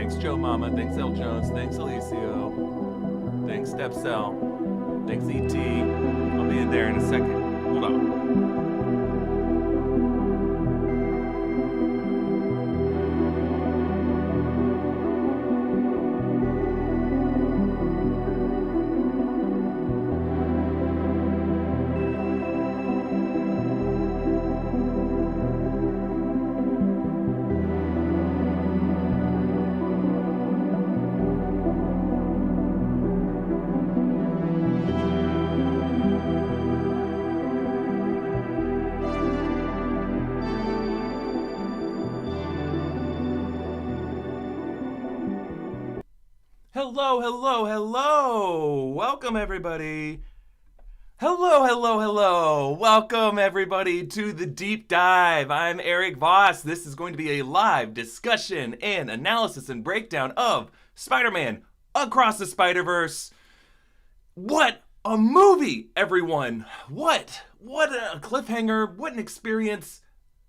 Thanks, Joe Mama. Thanks, L. Jones. Thanks, Alicio. Thanks, Stepcell. Thanks, E.T. I'll be in there in a second. Hold on. Hello, hello, hello. Welcome, everybody. Hello. Welcome, everybody, to the Deep Dive. I'm Erik Voss. This is going to be a live discussion and analysis and breakdown of Spider-Man Across the Spiderverse. What a movie, everyone. What a cliffhanger. What an experience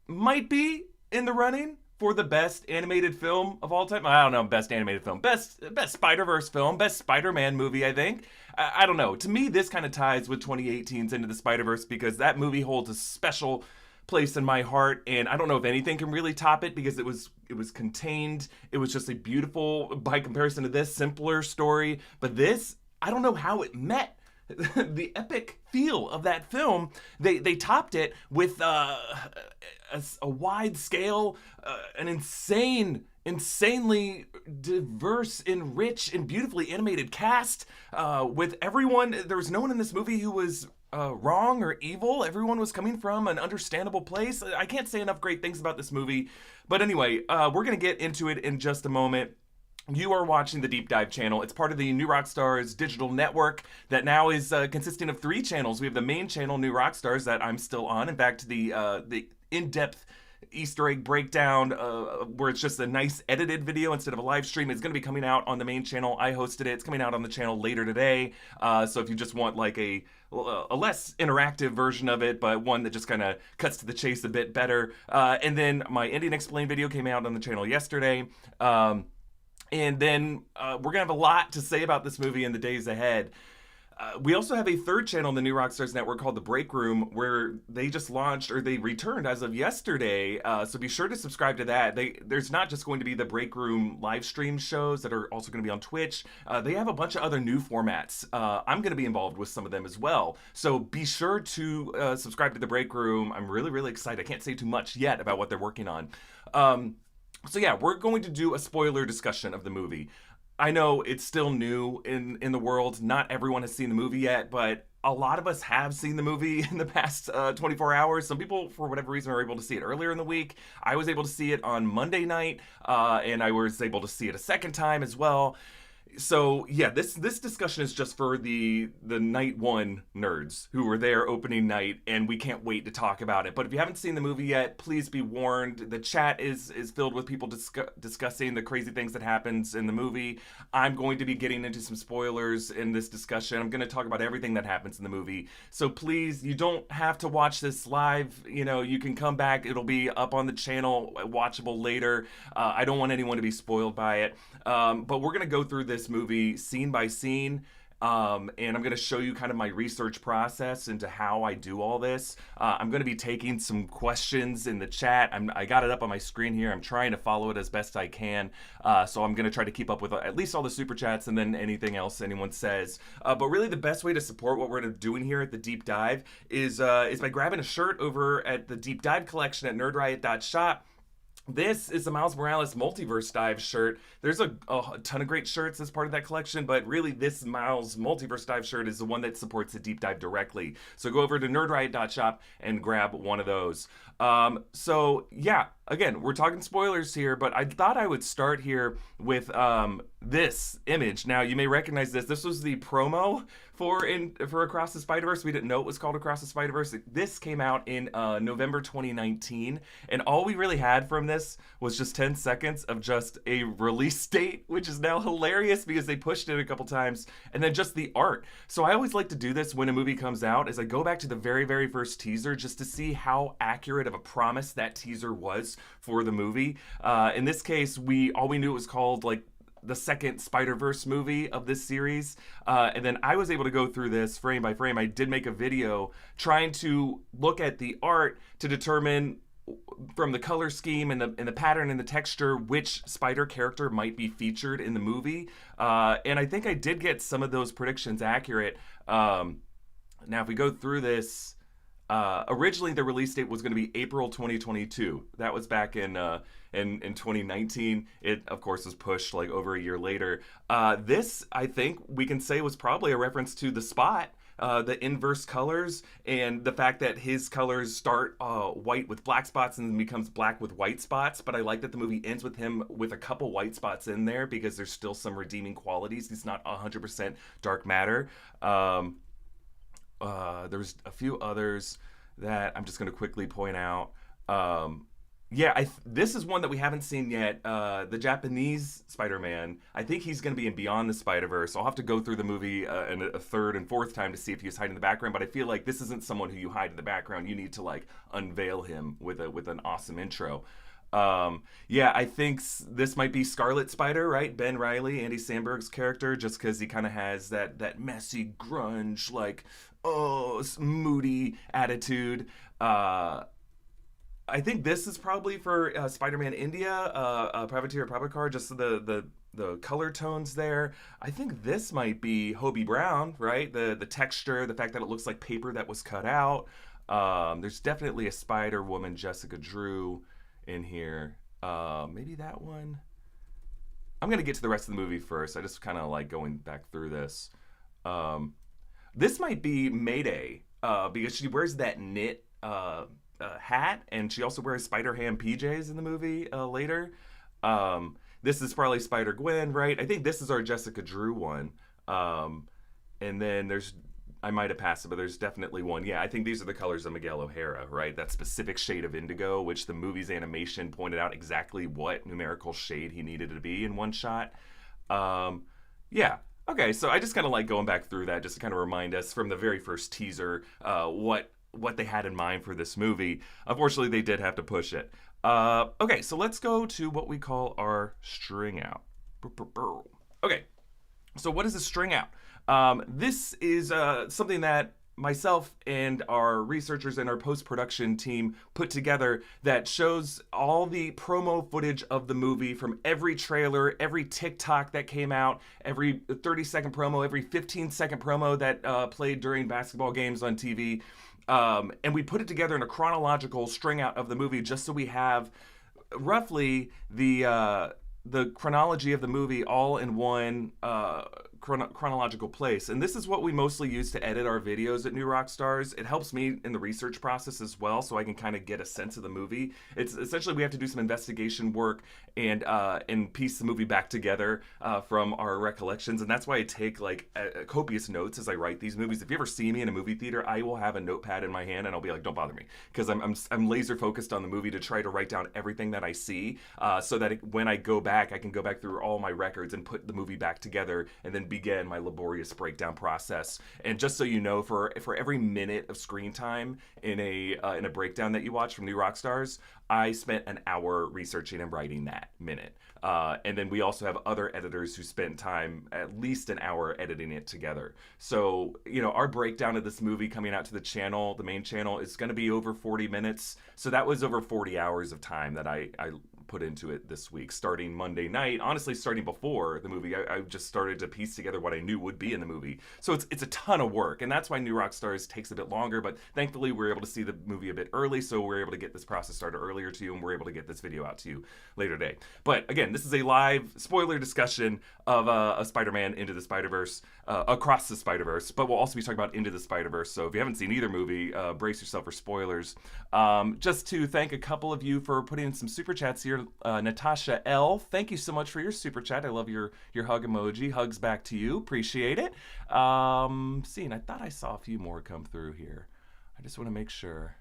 might be in the running for the best animated film of all time. I don't know, best animated film, best Spider-Verse film, best Spider-Man movie, I think. I don't know. To me, this kind of ties with 2018's Into the Spiderverse because that movie holds a special place in my heart, and I don't know if anything can really top it because it was contained. It was just a beautiful, by comparison to this, simpler story. But this, I don't know how it met the epic feel of that film. They topped it with a wide scale, an insanely diverse and rich and beautifully animated cast, with everyone. There was no one in this movie who was wrong or evil. Everyone was coming from an understandable place. I can't say enough great things about this movie. But anyway, we're gonna get into it in just a moment. You are watching the Deep Dive channel. It's part of the New Rockstars Digital Network that now is consisting of 3 channels. We have the main channel, New Rockstars, that I'm still on. In fact, the in-depth Easter egg breakdown, where it's just a nice edited video instead of a live stream, is going to be coming out on the main channel. I hosted it. It's coming out on the channel later today. So if you just want like a less interactive version of it, but one that just kind of cuts to the chase a bit better. And then my Indian Explained video came out on the channel yesterday. And then we're going to have a lot to say about this movie in the days ahead. We also have a 3rd channel in the New Rockstars Network called The Break Room, where they just launched, or they returned as of yesterday. So be sure to subscribe to that. There's not just going to be the Break Room live stream shows that are also going to be on Twitch. They have a bunch of other new formats. I'm going to be involved with some of them as well. So be sure to subscribe to The Break Room. I'm really excited. I can't say too much yet about what they're working on. So yeah, we're going to do a spoiler discussion of the movie. I know it's still new in the world. Not everyone has seen the movie yet, but a lot of us have seen the movie in the past 24 hours. Some people, for whatever reason, are able to see it earlier in the week. I was able to see it on Monday night, and I was able to see it a second time as well. So yeah, this discussion is just for the night one nerds who were there opening night, and we can't wait to talk about it. But if you haven't seen the movie yet, please be warned. The chat is filled with people discussing the crazy things that happens in the movie. I'm going to be getting into some spoilers in this discussion. I'm going to talk about everything that happens in the movie. So please, you don't have to watch this live. You know, you can come back. It'll be up on the channel, watchable later. I don't want anyone to be spoiled by it. But we're going to go through this movie scene by scene, and I'm going to show you kind of my research process into how I do all this. I'm going to be taking some questions in the chat. I got it up on my screen here. I'm trying to follow it as best I can, so I'm going to try to keep up with at least all the super chats and then anything else anyone says. But really the best way to support what we're doing here at the Deep Dive is by grabbing a shirt over at the Deep Dive collection at nerdriot.shop. This is the Miles Morales Multiverse Dive shirt. There's a ton of great shirts as part of that collection, but really this Miles Multiverse Dive shirt is the one that supports the Deep Dive directly. So go over to nerdriot.shop and grab one of those. So yeah, again, we're talking spoilers here, but I thought I would start here with this image. Now, you may recognize this. This was the promo for Across the Spiderverse. We didn't know it was called Across the Spiderverse. This came out in November 2019, and all we really had from this was just 10 seconds of just a release date, which is now hilarious because they pushed it a couple times, and then just the art. So I always like to do this when a movie comes out, is I go back to the very, very first teaser just to see how accurate of a promise that teaser was for the movie. In this case, all we knew it was called like the second Spider-Verse movie of this series. And then I was able to go through this frame by frame. I did make a video trying to look at the art to determine from the color scheme and the pattern and the texture which spider character might be featured in the movie. And I think I did get some of those predictions accurate. Now, if we go through this, originally the release date was going to be April 2022. That was back in 2019. It, of course, was pushed like over a year later. This, I think we can say, was probably a reference to the Spot, the inverse colors, and the fact that his colors start white with black spots and then becomes black with white spots. But I like that the movie ends with him with a couple white spots in there because there's still some redeeming qualities. He's not 100% dark matter. There's a few others that I'm just going to quickly point out. This is one that we haven't seen yet. The Japanese Spider-Man, I think he's going to be in Beyond the Spiderverse. I'll have to go through the movie a third and fourth time to see if he's hiding in the background, but I feel like this isn't someone who you hide in the background. You need to like unveil him with an awesome intro. I think this might be Scarlet Spider, right? Ben Reilly, Andy Samberg's character, just because he kind of has that messy grunge, like, moody attitude. I think this is probably for Spider-Man India, Privateer Prabhakar, just the color tones there. I think this might be Hobie Brown, right? The texture, the fact that it looks like paper that was cut out. There's definitely a Spider-Woman, Jessica Drew, in here. Maybe that one. I'm going to get to the rest of the movie first. I just kind of like going back through this. This might be Mayday, because she wears that knit hat, and she also wears Spider-Ham PJs in the movie later. This is probably Spider-Gwen, right? I think this is our Jessica Drew one. And then I might have passed it, but there's definitely one. Yeah, I think these are the colors of Miguel O'Hara, right? That specific shade of indigo, which the movie's animation pointed out exactly what numerical shade he needed to be in one shot. Okay, so I just kind of like going back through that just to kind of remind us from the very first teaser what they had in mind for this movie. Unfortunately, they did have to push it. Okay, so let's go to what we call our string out. Okay, so what is a string out? This is something that myself and our researchers and our post-production team put together that shows all the promo footage of the movie from every trailer, every TikTok that came out, every 30-second promo, every 15-second promo that played during basketball games on TV. And we put it together in a chronological string out of the movie just so we have roughly the chronology of the movie all in one chronological place. And this is what we mostly use to edit our videos at New Rockstars. It helps me in the research process as well, so I can kind of get a sense of the movie. It's essentially we have to do some investigation work and piece the movie back together from our recollections. And that's why I take like copious notes as I write these movies. If you ever see me in a movie theater, I will have a notepad in my hand and I'll be like, don't bother me, because I'm laser focused on the movie to try to write down everything that I see, so that when I go back, I can go back through all my records and put the movie back together and then begin my laborious breakdown process. And just so you know, for every minute of screen time in a breakdown that you watch from New Rockstars, I spent an hour researching and writing that minute. And then we also have other editors who spent time, at least an hour, editing it together. So, our breakdown of this movie coming out to the channel, the main channel, is going to be over 40 minutes. So that was over 40 hours of time that I put into it this week, starting Monday night. Honestly, starting before the movie, I just started to piece together what I knew would be in the movie. So it's a ton of work, and that's why New Rockstars takes a bit longer, but thankfully we're able to see the movie a bit early, so we're able to get this process started earlier to you, and we're able to get this video out to you later today. But again, this is a live spoiler discussion of Spider-Man Into the Spiderverse, Across the Spiderverse, but we'll also be talking about Into the Spiderverse, so if you haven't seen either movie, brace yourself for spoilers. Just to thank a couple of you for putting in some super chats here. reminder, Natasha L, thank you so much for your super chat. I love your hug emoji. Hugs back to you. Appreciate it. Seeing, I thought I saw a few more come through here. I just want to make sure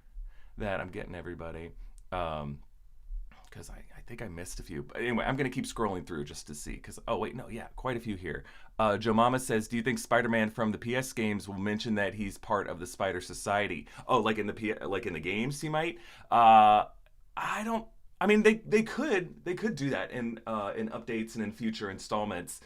that I'm getting everybody. Because I think I missed a few. But anyway, I'm going to keep scrolling through just to see. Because, oh, wait, no, yeah, quite a few here. Joe Mama says, do you think Spider-Man from the PS games will mention that he's part of the Spider Society? Oh, like in the games he might? I don't... I mean, they could do that in updates and in future installments.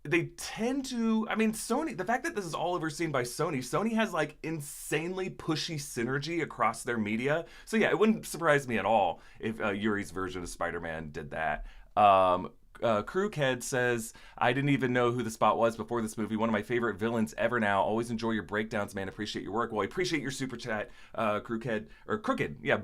They tend to, I mean, Sony, the fact that this is all overseen by Sony has like insanely pushy synergy across their media. So yeah, it wouldn't surprise me at all if Yuri's version of Spider-Man did that. Crewkhead says, I didn't even know who the Spot was before this movie. One of my favorite villains ever now. Always enjoy your breakdowns, man. Appreciate your work. Well, I appreciate your super chat, Crewkhead, or Crooked. Yeah,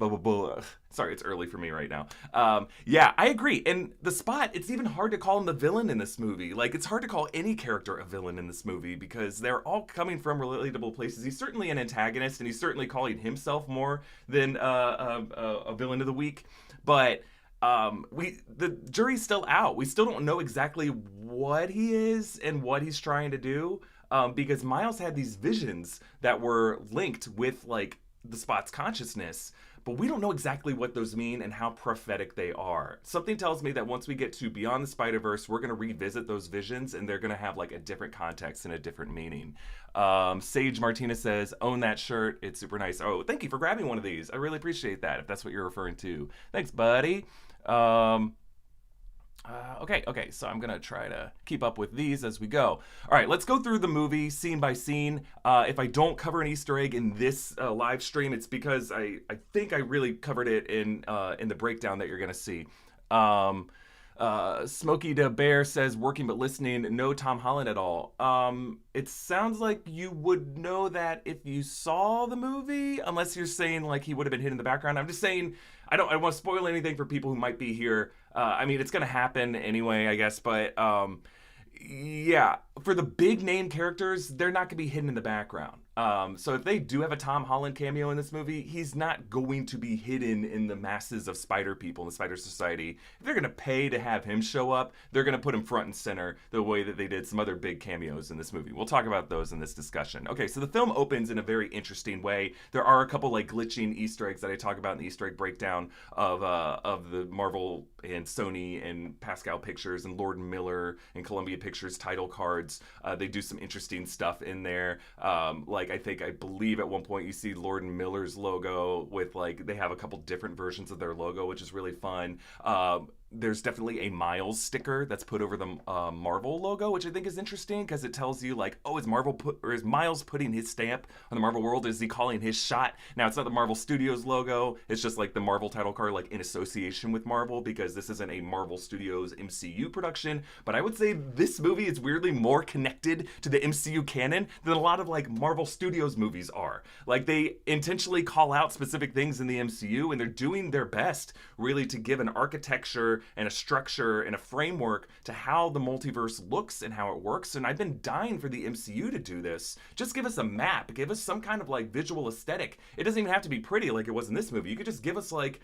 sorry, it's early for me right now. Yeah, I agree. And the Spot, it's even hard to call him the villain in this movie. Like, it's hard to call any character a villain in this movie because they're all coming from relatable places. He's certainly an antagonist, and he's certainly calling himself more than a villain of the week. But the jury's still out. We still don't know exactly what he is and what he's trying to do, because Miles had these visions that were linked with like the Spot's consciousness, but we don't know exactly what those mean and how prophetic they are. Something tells me that once we get to Beyond the Spiderverse, we're going to revisit those visions and they're going to have like a different context and a different meaning. Sage Martinez says, own that shirt. It's super nice. Oh, thank you for grabbing one of these. I really appreciate that, if that's what you're referring to. Thanks, buddy. Okay, so I'm gonna try to keep up with these as we go. All right, let's go through the movie scene by scene. If I don't cover an Easter egg in this live stream, it's because I think I really covered it in the breakdown that you're gonna see. Smokey the Bear says, working but listening, no Tom Holland at all. It sounds like you would know that if you saw the movie, unless you're saying like he would have been hidden in the background. I'm just saying, I don't want to spoil anything for people who might be here. I mean, it's going to happen anyway, I guess, but yeah, for the big name characters, they're not going to be hidden in the background. So if they do have a Tom Holland cameo in this movie, he's not going to be hidden in the masses of spider people in the Spider Society. If they're going to pay to have him show up, they're going to put him front and center the way that they did some other big cameos in this movie. We'll talk about those in this discussion. Okay, so the film opens in a very interesting way. There are a couple like glitching Easter eggs that I talk about in the Easter egg breakdown of the Marvel and Sony and Pascal Pictures and Lord and Miller and Columbia Pictures title cards. They do some interesting stuff in there. Like I believe at one point you see Lord and Miller's logo with like, they have a couple different versions of their logo, which is really fun. There's definitely a Miles sticker that's put over the Marvel logo, which I think is interesting because it tells you like, oh, is Miles putting his stamp on the Marvel world? Is he calling his shot? Now it's not the Marvel Studios logo. It's just like the Marvel title card, like in association with Marvel, because this isn't a Marvel Studios MCU production. But I would say this movie is weirdly more connected to the MCU canon than a lot of like Marvel Studios movies are. Like they intentionally call out specific things in the MCU and they're doing their best really to give an architecture and a structure and a framework to how the multiverse looks and how it works. And I've been dying for the MCU to do this. Just give us a map, give us some kind of like visual aesthetic. It doesn't even have to be pretty like it was in this movie. You could just give us like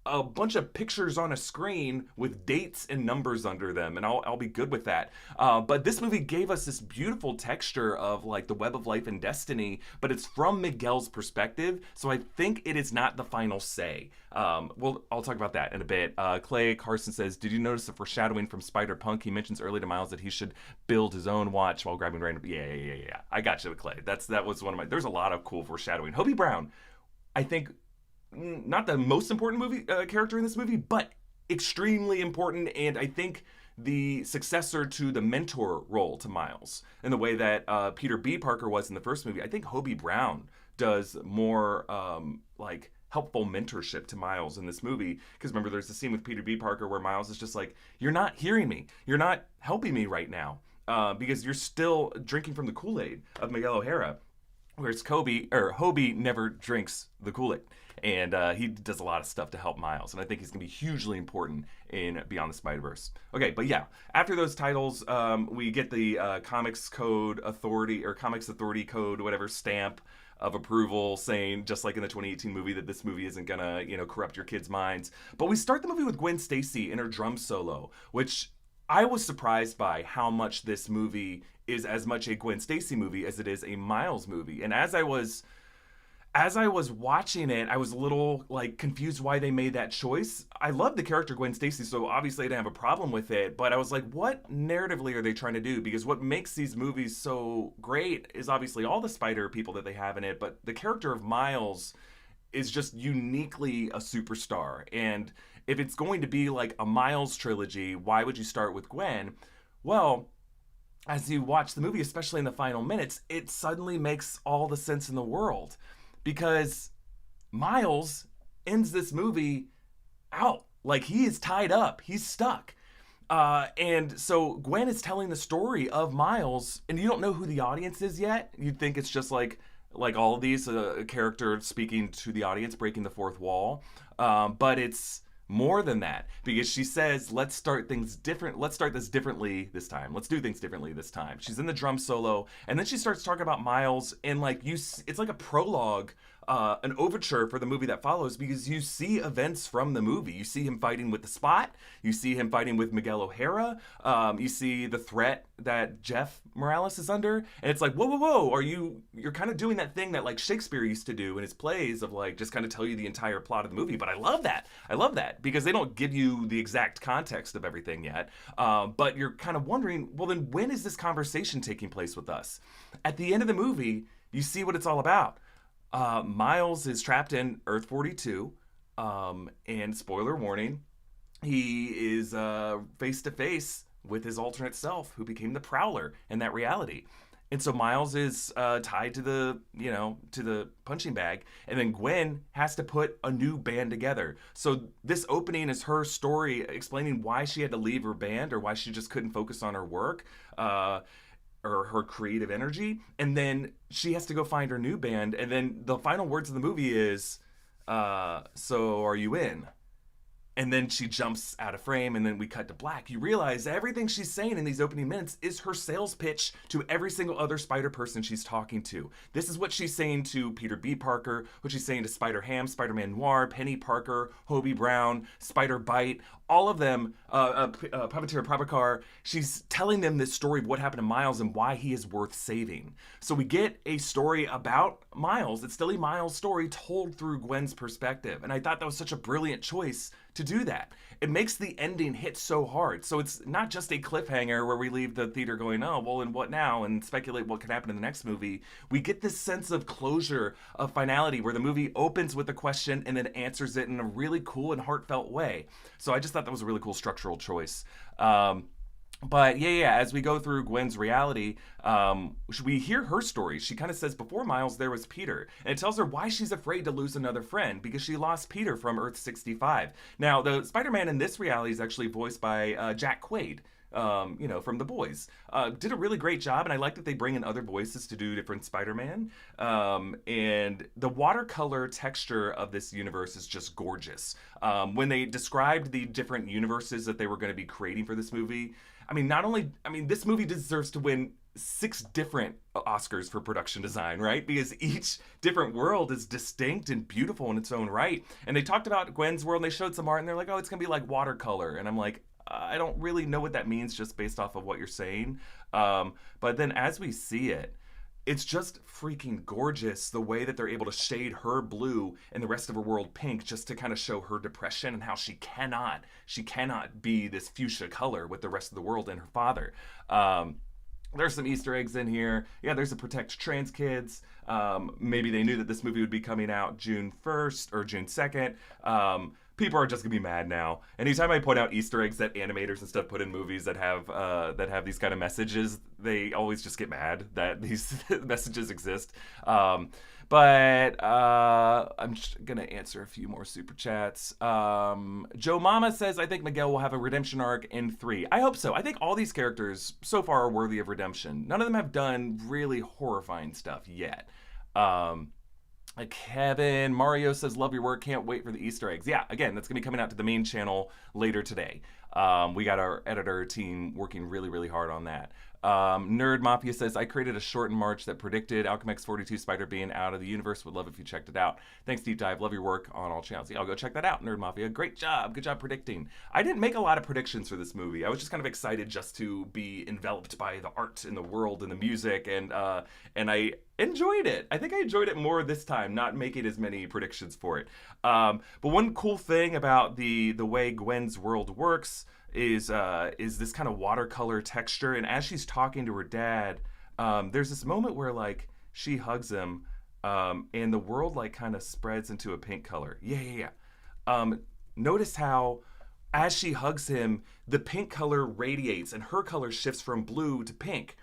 a bunch of pictures on a screen with dates and numbers under them, and I'll be good with that. But this movie gave us this beautiful texture of like the web of life and destiny, but it's from Miguel's perspective, so I think it is not the final say. Well, I'll talk about that in a bit. Clay Carson says, did you notice the foreshadowing from Spider-Punk? He mentions early to Miles that he should build his own watch while grabbing random... Yeah. I got you, Clay. That was one of my... There's a lot of cool foreshadowing. Hobie Brown, I think... not the most important character in this movie, but extremely important, and I think the successor to the mentor role to Miles in the way that Peter B. Parker was in the first movie. I think Hobie Brown does more like helpful mentorship to Miles in this movie, because remember there's the scene with Peter B. Parker where Miles is just like, you're not hearing me, you're not helping me right now, because you're still drinking from the Kool-Aid of Miguel O'Hara, whereas Hobie never drinks the Kool-Aid. And he does a lot of stuff to help Miles. And I think he's going to be hugely important in Beyond the Spiderverse. Okay, but yeah, after those titles, we get the Comics Authority Code, whatever, stamp. of approval, saying, just like in the 2018 movie, that this movie isn't gonna, corrupt your kids' minds. But we start the movie with Gwen Stacy in her drum solo, which I was surprised by how much this movie is as much a Gwen Stacy movie as it is a Miles movie. And as I was watching it, I was a little confused why they made that choice. I love the character Gwen Stacy, so obviously I didn't have a problem with it, but I was like, what narratively are they trying to do? Because what makes these movies so great is obviously all the spider people that they have in it, but the character of Miles is just uniquely a superstar. And if it's going to be like a Miles trilogy, why would you start with Gwen? Well, as you watch the movie, especially in the final minutes, it suddenly makes all the sense in the world. Because Miles ends this movie out. Like, he is tied up. He's stuck. And so Gwen is telling the story of Miles, and you don't know who the audience is yet. You'd think it's just like all of these, a character speaking to the audience, breaking the fourth wall. But it's more than that, because she says, let's start things different. Let's start this differently this time. Let's do things differently this time. She's in the drum solo, and then she starts talking about Miles, and it's like a prologue, an overture for the movie that follows, because you see events from the movie. You see him fighting with the Spot. You see him fighting with Miguel O'Hara. You see the threat that Jeff Morales is under, and it's like, whoa, you're kind of doing that thing that Shakespeare used to do in his plays of just kind of tell you the entire plot of the movie. But I love that because they don't give you the exact context of everything yet, but you're kind of wondering, well, then when is this conversation taking place with us? At the end of the movie, you see what it's all about. Miles is trapped in Earth 42, and spoiler warning, he is face to face with his alternate self, who became the Prowler in that reality. And so Miles is tied to the punching bag, and then Gwen has to put a new band together. So this opening is her story explaining why she had to leave her band, or why she just couldn't focus on her work, or her creative energy. And then she has to go find her new band, and then the final words of the movie is, so are you in? And then she jumps out of frame, and then we cut to black. You realize everything she's saying in these opening minutes is her sales pitch to every single other Spider person she's talking to. This is what she's saying to Peter B. Parker, what she's saying to Spider-Ham, Spider-Man Noir, Penny Parker, Hobie Brown, Spider-Bite, all of them, Puppeteer Prabhakar. She's telling them this story of what happened to Miles and why he is worth saving. So we get a story about Miles. It's still a Miles story told through Gwen's perspective. And I thought that was such a brilliant choice to do that. It makes the ending hit so hard. So it's not just a cliffhanger where we leave the theater going, oh, well, and what now? And speculate what could happen in the next movie. We get this sense of closure, of finality, where the movie opens with a question and then answers it in a really cool and heartfelt way. So I just thought that was a really cool structural choice. But yeah, as we go through Gwen's reality, we hear her story. She kind of says, before Miles, there was Peter. And it tells her why she's afraid to lose another friend, because she lost Peter from Earth 65. Now, the Spider-Man in this reality is actually voiced by Jack Quaid. From The Boys. Did a really great job, and I like that they bring in other voices to do different Spider-Man. And the watercolor texture of this universe is just gorgeous. When they described the different universes that they were going to be creating for this movie, this movie deserves to win 6 different Oscars for production design, right? Because each different world is distinct and beautiful in its own right. And they talked about Gwen's world, and they showed some art, and they're like, oh, it's going to be like watercolor. And I'm like, I don't really know what that means just based off of what you're saying. But then as we see it, it's just freaking gorgeous the way that they're able to shade her blue and the rest of her world pink, just to kind of show her depression and how she cannot be this fuchsia color with the rest of the world and her father. There's some Easter eggs in here. Yeah, there's a Protect Trans Kids. Maybe they knew that this movie would be coming out June 1st or June 2nd. People are just gonna be mad now. Anytime I point out Easter eggs that animators and stuff put in movies that have these kind of messages, they always just get mad that these messages exist. But I'm just gonna answer a few more super chats. Joe Mama says, I think Miguel will have a redemption arc in 3. I hope so. I think all these characters so far are worthy of redemption. None of them have done really horrifying stuff yet. Kevin Mario says, love your work, can't wait for the Easter eggs. Yeah, again, that's gonna be coming out to the main channel later today. We got our editor team working really, really hard on that. Nerd Mafia says, I created a short in March that predicted Alchemix 42 Spider being out of the universe. Would love if you checked it out. Thanks, Deep Dive. Love your work on all channels. Yeah, I'll go check that out, Nerd Mafia. Great job. Good job predicting. I didn't make a lot of predictions for this movie. I was just kind of excited just to be enveloped by the art and the world and the music, and I enjoyed it. I think I enjoyed it more this time, not making as many predictions for it. But one cool thing about the way Gwen's world works is this kind of watercolor texture, and as she's talking to her dad, there's this moment where like she hugs him, and the world like kind of spreads into a pink color. Yeah. Notice how as she hugs him, the pink color radiates and her color shifts from blue to pink.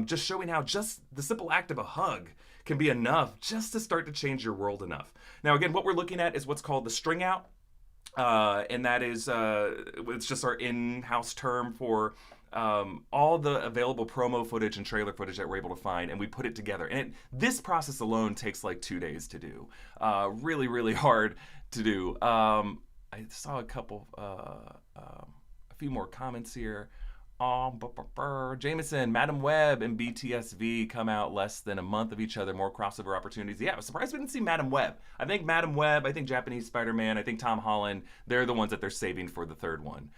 Just showing how just the simple act of a hug can be enough just to start to change your world enough. Now, again, what we're looking at is what's called the string out. And that is, it's just our in-house term for all the available promo footage and trailer footage that we're able to find, and we put it together. And this process alone takes like 2 days to do. Really, really hard to do. I saw a few more comments here. Jameson, Madam Web, and BTSV come out less than a month of each other. More crossover opportunities. Yeah, I was surprised we didn't see Madam Web. I think Madam Web, I think Japanese Spider-Man, I think Tom Holland, they're the ones that they're saving for the third one.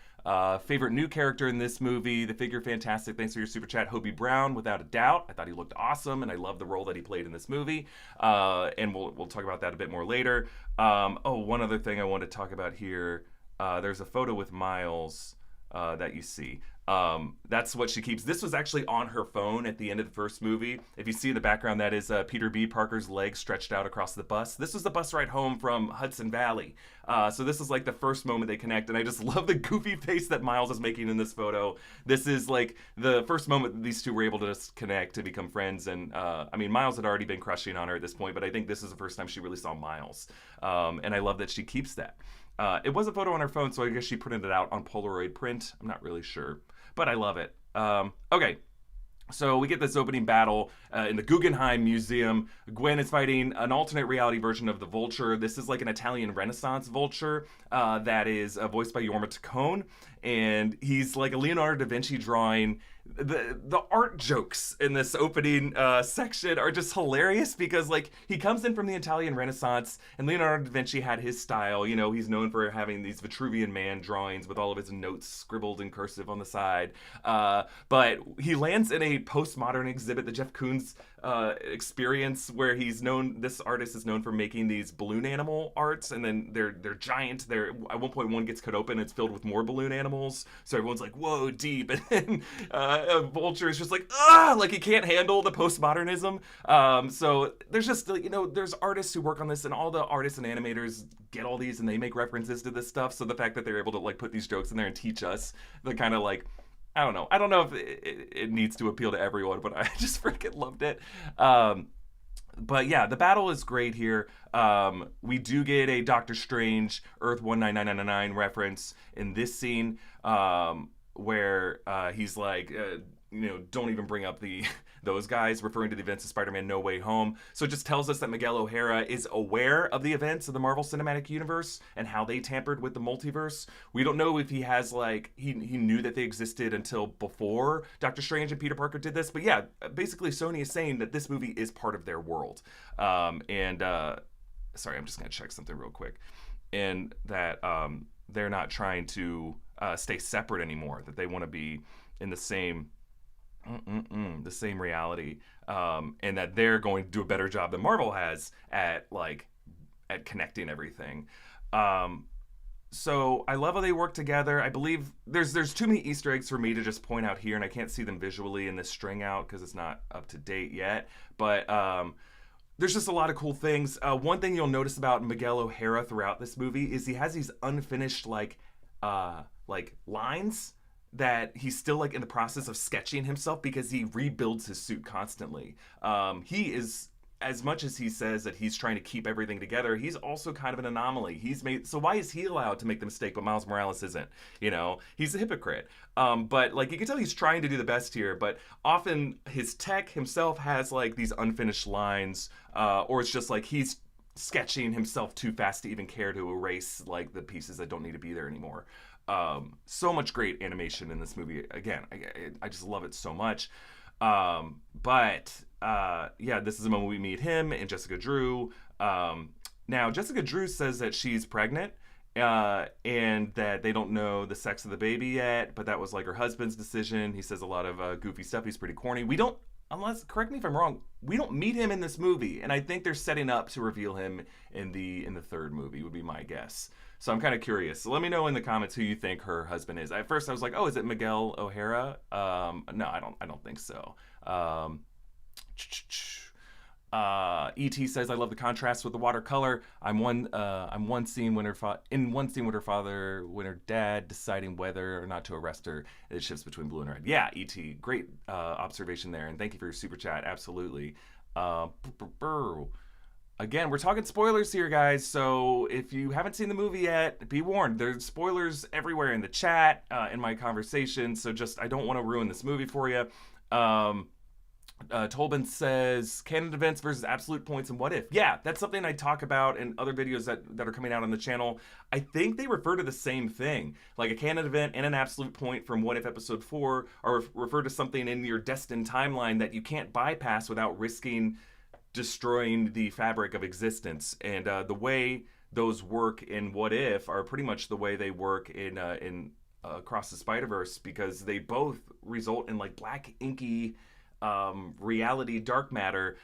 Favorite new character in this movie, the figure fantastic. Thanks for your super chat, Hobie Brown, without a doubt. I thought he looked awesome, and I love the role that he played in this movie. And we'll talk about that a bit more later. One other thing I wanted to talk about here. There's a photo with Miles that you see. That's what she keeps. This was actually on her phone at the end of the first movie. If you see in the background, that is Peter B. Parker's legs stretched out across the bus. This was the bus ride home from Hudson Valley. So this is like the first moment they connect, and I just love the goofy face that Miles is making in this photo. This is like the first moment these two were able to just connect, to become friends, and I mean, Miles had already been crushing on her at this point, but I think this is the first time she really saw Miles, and I love that she keeps that. It was a photo on her phone, so I guess she printed it out on Polaroid print. I'm not really sure, but I love it. Okay, so we get this opening battle in the Guggenheim Museum. Gwen is fighting an alternate reality version of the Vulture. This is like an Italian Renaissance Vulture that is voiced by Jorma Taccone, and he's like a Leonardo da Vinci drawing. The art jokes in this opening section are just hilarious because like he comes in from the Italian Renaissance, and Leonardo da Vinci had his style. You know, he's known for having these Vitruvian Man drawings with all of his notes scribbled in cursive on the side. But he lands in a postmodern exhibit, the Jeff Koons experience, where this artist is known for making these balloon animal arts, and then they're giant. At one point, one gets cut open, and it's filled with more balloon animals. So everyone's like, whoa, deep. And then Vulture is just like, like he can't handle the postmodernism. So there's just, there's artists who work on this, and all the artists and animators get all these, and they make references to this stuff. So the fact that they're able to like put these jokes in there and teach us the kind of like, I don't know if it needs to appeal to everyone, but I just freaking loved it. But yeah, the battle is great here. We do get a Doctor Strange Earth 199999 reference in this scene, where he's like, don't even bring up those guys, referring to the events of Spider-Man No Way Home. So it just tells us that Miguel O'Hara is aware of the events of the Marvel Cinematic Universe and how they tampered with the multiverse. We don't know if he has he knew that they existed until before Doctor Strange and Peter Parker did this. But yeah, basically Sony is saying that this movie is part of their world. Sorry, I'm just going to check something real quick. And that they're not trying to stay separate anymore, that they want to be in the same reality, and that they're going to do a better job than Marvel has at connecting everything. So I love how they work together. I believe there's too many Easter eggs for me to just point out here, and I can't see them visually in this string out because it's not up to date yet. But there's just a lot of cool things. One thing you'll notice about Miguel O'Hara throughout this movie is he has these unfinished lines that he's still in the process of sketching himself, because he rebuilds his suit constantly. He is, as much as he says that he's trying to keep everything together, he's also kind of an anomaly. So why is he allowed to make the mistake, but Miles Morales isn't? He's a hypocrite. But you can tell he's trying to do the best here, but often his tech himself has these unfinished lines, or it's just he's sketching himself too fast to even care to erase like the pieces that don't need to be there anymore. So much great animation in this movie. Again, I just love it so much. But this is the moment we meet him and Jessica Drew. Now, Jessica Drew says that she's pregnant, and that they don't know the sex of the baby yet, but that was like her husband's decision. He says a lot of goofy stuff. He's pretty corny. We don't, unless, correct me if I'm wrong, we don't meet him in this movie, and I think they're setting up to reveal him in the third movie, would be my guess. So I'm kind of curious. So let me know in the comments who you think her husband is. At first I was like, oh, is it Miguel O'Hara? No, I don't think so. E.T. says, I love the contrast with the watercolor. I'm one scene when her father, when her dad deciding whether or not to arrest her, it shifts between blue and red. Yeah, E.T. Great observation there, and thank you for your super chat. Absolutely. Again, we're talking spoilers here, guys, so if you haven't seen the movie yet, be warned. There's spoilers everywhere in the chat, in my conversation, so just, I don't want to ruin this movie for you. Tolbin says, canon events versus absolute points and what if. Yeah, that's something I talk about in other videos that are coming out on the channel. I think they refer to the same thing. Like a canon event and an absolute point from What If Episode 4 are refer to something in your destined timeline that you can't bypass without risking destroying the fabric of existence. And the way those work in What If are pretty much the way they work in Across the Spiderverse, because they both result in like black inky reality dark matter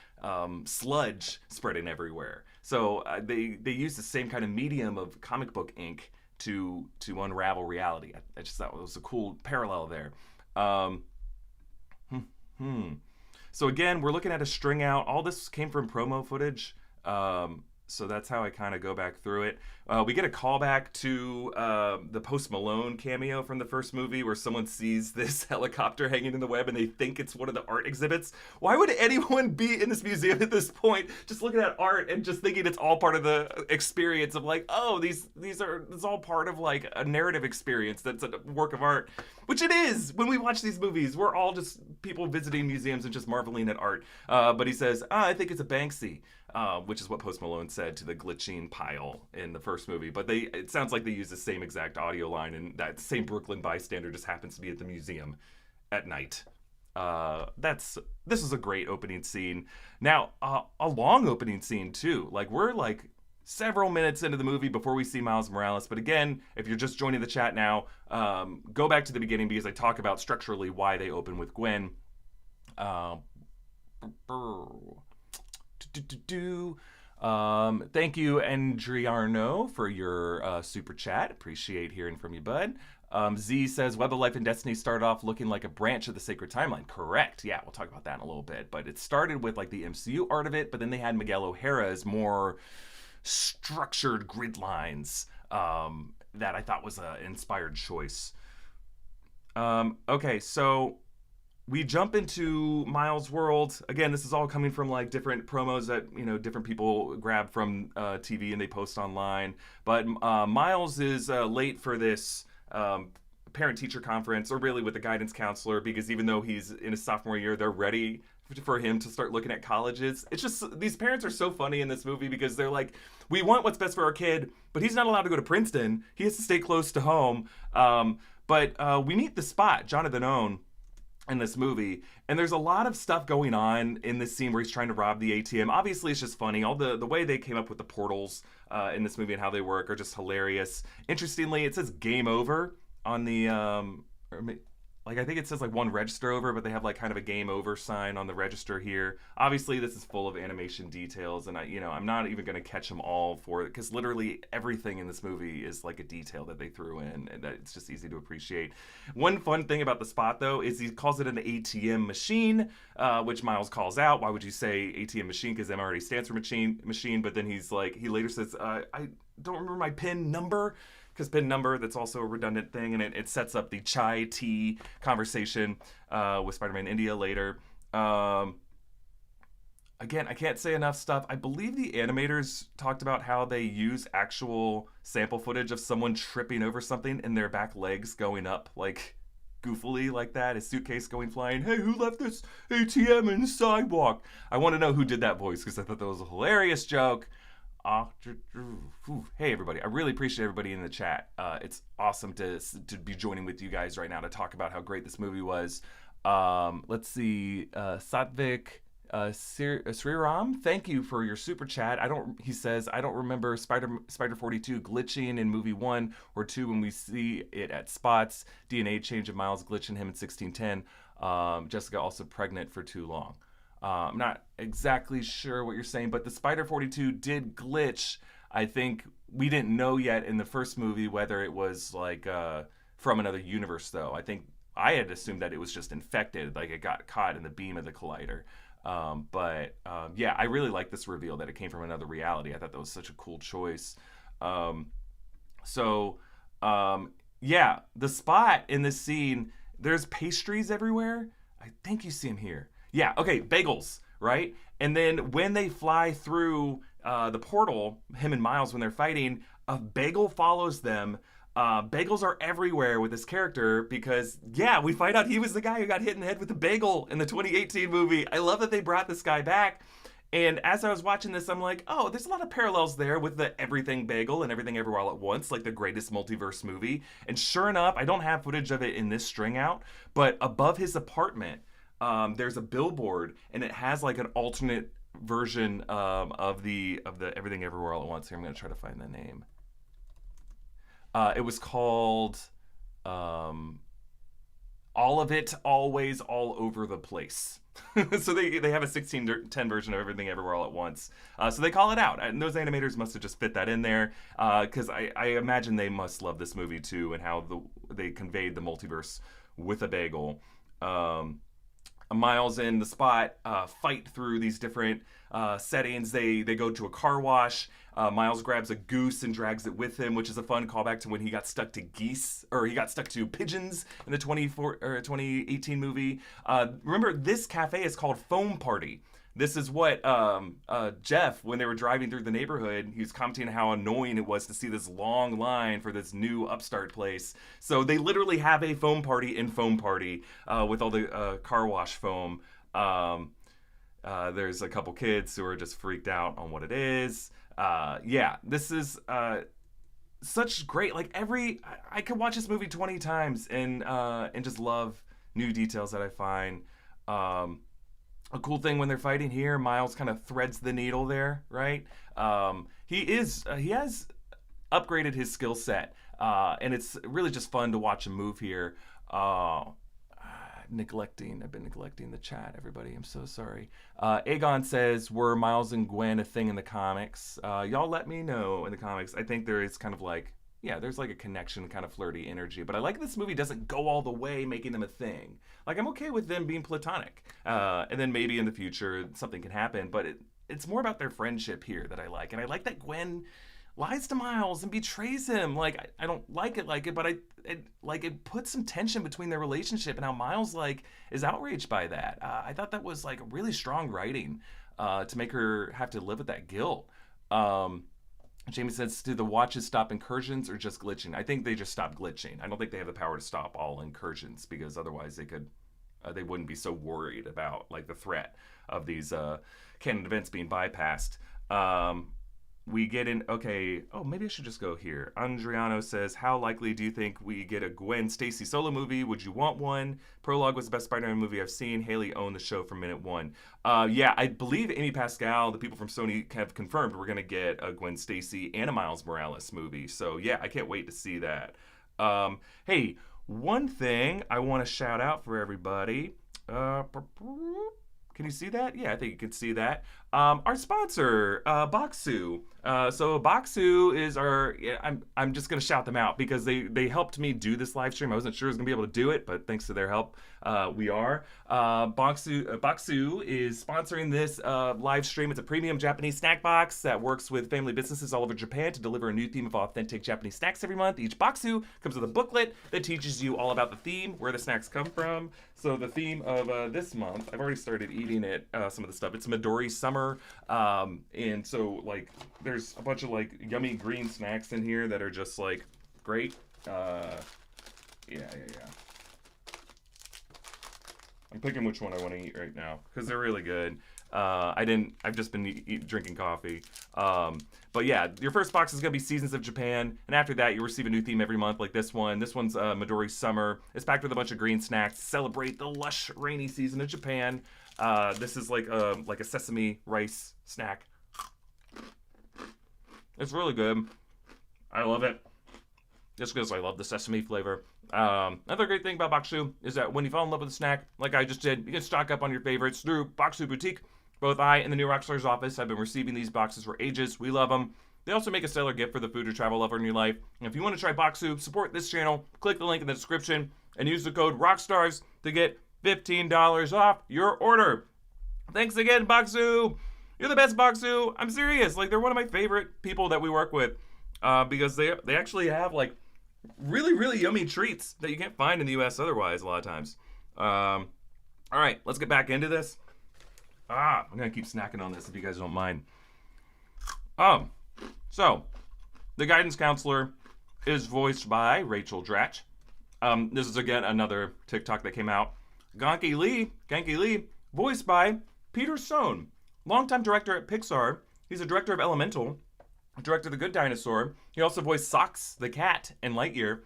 sludge spreading everywhere. So they use the same kind of medium of comic book ink to unravel reality. I just thought it was a cool parallel there. So again, we're looking at a string out. All this came from promo footage. So that's how I kind of go back through it. We get a callback to the Post Malone cameo from the first movie, where someone sees this helicopter hanging in the web and they think it's one of the art exhibits. Why would anyone be in this museum at this point just looking at art and just thinking it's all part of the experience of like, oh, this is all part of like a narrative experience that's a work of art, which it is. When we watch these movies, we're all just people visiting museums and just marveling at art. But he says, I think it's a Banksy. Which is what Post Malone said to the glitching pile in the first movie. But it sounds like they use the same exact audio line, and that same Brooklyn bystander just happens to be at the museum at night. This is a great opening scene. Now, a long opening scene too. Like, we're like several minutes into the movie before we see Miles Morales. But again, if you're just joining the chat now, go back to the beginning, because I talk about structurally why they open with Gwen. Thank you, Andriarno, for your super chat. Appreciate hearing from you, bud. Z says, Web of Life and Destiny started off looking like a branch of the Sacred Timeline. Correct. Yeah, we'll talk about that in a little bit. But it started with like the MCU art of it, but then they had Miguel O'Hara's more structured grid lines that I thought was an inspired choice. Okay, so we jump into Miles' world. Again, this is all coming from like different promos that, you know, different people grab from TV and they post online. But Miles is late for this parent-teacher conference, or really with the guidance counselor, because even though he's in his sophomore year, they're ready for him to start looking at colleges. It's just, these parents are so funny in this movie, because they're like, we want what's best for our kid, but he's not allowed to go to Princeton. He has to stay close to home. But we meet the Spot, Jonathan Owen, in this movie, and there's a lot of stuff going on in this scene where he's trying to rob the ATM. Obviously, it's just funny. All the way they came up with the portals in this movie and how they work are just hilarious. Interestingly, it says game over on the like, I think it says like one register over, but they have like kind of a game over sign on the register here. Obviously, this is full of animation details, and I'm not even going to catch them all for it, because literally everything in this movie is like a detail that they threw in, and that it's just easy to appreciate. One fun thing about the Spot, though, is he calls it an ATM machine, which Miles calls out. Why would you say ATM machine? Because M already stands for machine. But then he later says, I don't remember my PIN number. Because PIN number, that's also a redundant thing, and it sets up the chai tea conversation with Spider-Man India later. Again, I can't say enough stuff. I believe the animators talked about how they use actual sample footage of someone tripping over something and their back legs going up, like, goofily like that, his suitcase going flying. Hey, who left this ATM in the sidewalk? I want to know who did that voice, because I thought that was a hilarious joke. Hey everybody, I really appreciate everybody in the chat. It's awesome to be joining with you guys right now to talk about how great this movie was. Let's see, Satvik Sriram, thank you for your super chat. He says, I don't remember Spider 42 glitching in movie 1 or 2 when we see it at spots. DNA change of Miles glitching him in 1610. Jessica also pregnant for too long. I'm not exactly sure what you're saying, but the Spider 42 did glitch. I think we didn't know yet in the first movie whether it was like from another universe, though. I think I had assumed that it was just infected, like it got caught in the beam of the collider. Yeah, I really like this reveal that it came from another reality. I thought that was such a cool choice. Yeah, the spot in this scene, there's pastries everywhere. I think you see them here. Yeah, okay, bagels, right? And then when they fly through the portal, him and Miles, when they're fighting, a bagel follows them. Bagels are everywhere with this character because, yeah, we find out he was the guy who got hit in the head with a bagel in the 2018 movie. I love that they brought this guy back. And as I was watching this, I'm like, oh, there's a lot of parallels there with the Everything Bagel and Everything Everywhere All at Once, like the greatest multiverse movie. And sure enough, I don't have footage of it in this string out, but above his apartment, there's a billboard, and it has like an alternate version of the Everything Everywhere All at Once. Here, I'm going to try to find the name. It was called All of It, Always, All Over the Place. So they have a 16:10 version of Everything Everywhere All at Once. So they call it out. And those animators must have just fit that in there because I imagine they must love this movie too and how they conveyed the multiverse with a bagel. Miles and the Spot fight through these different settings. They go to a car wash. Miles grabs a goose and drags it with him, which is a fun callback to when he got stuck to geese, or he got stuck to pigeons in the 2018 movie. Remember, this cafe is called Foam Party. This is what Jeff, when they were driving through the neighborhood, he was commenting how annoying it was to see this long line for this new upstart place. So they literally have a foam party in Foam Party with all the car wash foam. There's a couple kids who are just freaked out on what it is. Yeah, this is such great. Like I could watch this movie 20 times and just love new details that I find. A cool thing when they're fighting here, Miles kind of threads the needle there, right? He has upgraded his skill set, and it's really just fun to watch him move here. I've been neglecting the chat, everybody. I'm so sorry. Aegon says, were Miles and Gwen a thing in the comics? Y'all let me know in the comics. I think there is kind of like, yeah, there's like a connection, kind of flirty energy. But I like this movie doesn't go all the way making them a thing. Like, I'm okay with them being platonic. And then maybe in the future something can happen. But it's more about their friendship here that I like. And I like that Gwen lies to Miles and betrays him. Like, I don't like it, but it puts some tension between their relationship and how Miles, like, is outraged by that. I thought that was, like, really strong writing to make her have to live with that guilt. Jamie says, do the watches stop incursions or just glitching? I think they just stop glitching. I don't think they have the power to stop all incursions because otherwise they wouldn't be so worried about like the threat of these canon events being bypassed. We get in, okay, oh, maybe I should just go here. Andriano says, how likely do you think we get a Gwen Stacy solo movie? Would you want one? Prologue was the best Spider-Man movie I've seen. Haley owned the show from minute one. Yeah, I believe Amy Pascal, the people from Sony, have confirmed we're going to get a Gwen Stacy and a Miles Morales movie. So, yeah, I can't wait to see that. Hey, one thing I want to shout out for everybody. Can you see that? Yeah, I think you can see that. Our sponsor, Boxu. So Boxu is our. Yeah, I'm just gonna shout them out because they helped me do this live stream. I wasn't sure I was gonna be able to do it, but thanks to their help, we are. Boxu is sponsoring this live stream. It's a premium Japanese snack box that works with family businesses all over Japan to deliver a new theme of authentic Japanese snacks every month. Each Boxu comes with a booklet that teaches you all about the theme, where the snacks come from. So the theme of this month, I've already started eating it. Some of the stuff. It's Midori Summer, and so like there's a bunch of like yummy green snacks in here that are just like great. Yeah. I'm picking which one I want to eat right now because they're really good. I've just been drinking coffee. But yeah, your first box is going to be Seasons of Japan, and after that, you receive a new theme every month, like this one. This one's Midori Summer. It's packed with a bunch of green snacks to celebrate the lush, rainy season of Japan. This is like a sesame rice snack. It's really good. I love it. Just because I love the sesame flavor. Another great thing about Baksu is that when you fall in love with a snack, like I just did, you can stock up on your favorites through Baksu Boutique. Both I and the new Rockstars office have been receiving these boxes for ages. We love them. They also make a stellar gift for the food or travel lover in your life. And if you want to try Baksu, support this channel, click the link in the description, and use the code ROCKSTARS to get $15 off your order. Thanks again, Baksu. You're the best, Baksu. I'm serious. Like, they're one of my favorite people that we work with because they actually have, like, really, really yummy treats that you can't find in the U.S. otherwise a lot of times. All right, let's get back into this. I'm going to keep snacking on this if you guys don't mind. So, the guidance counselor is voiced by Rachel Dratch. This is, again, another TikTok that came out. Genki Lee, voiced by Peter Sohn, longtime director at Pixar. He's a director of Elemental, director of The Good Dinosaur. He also voiced Socks, the cat, in Lightyear.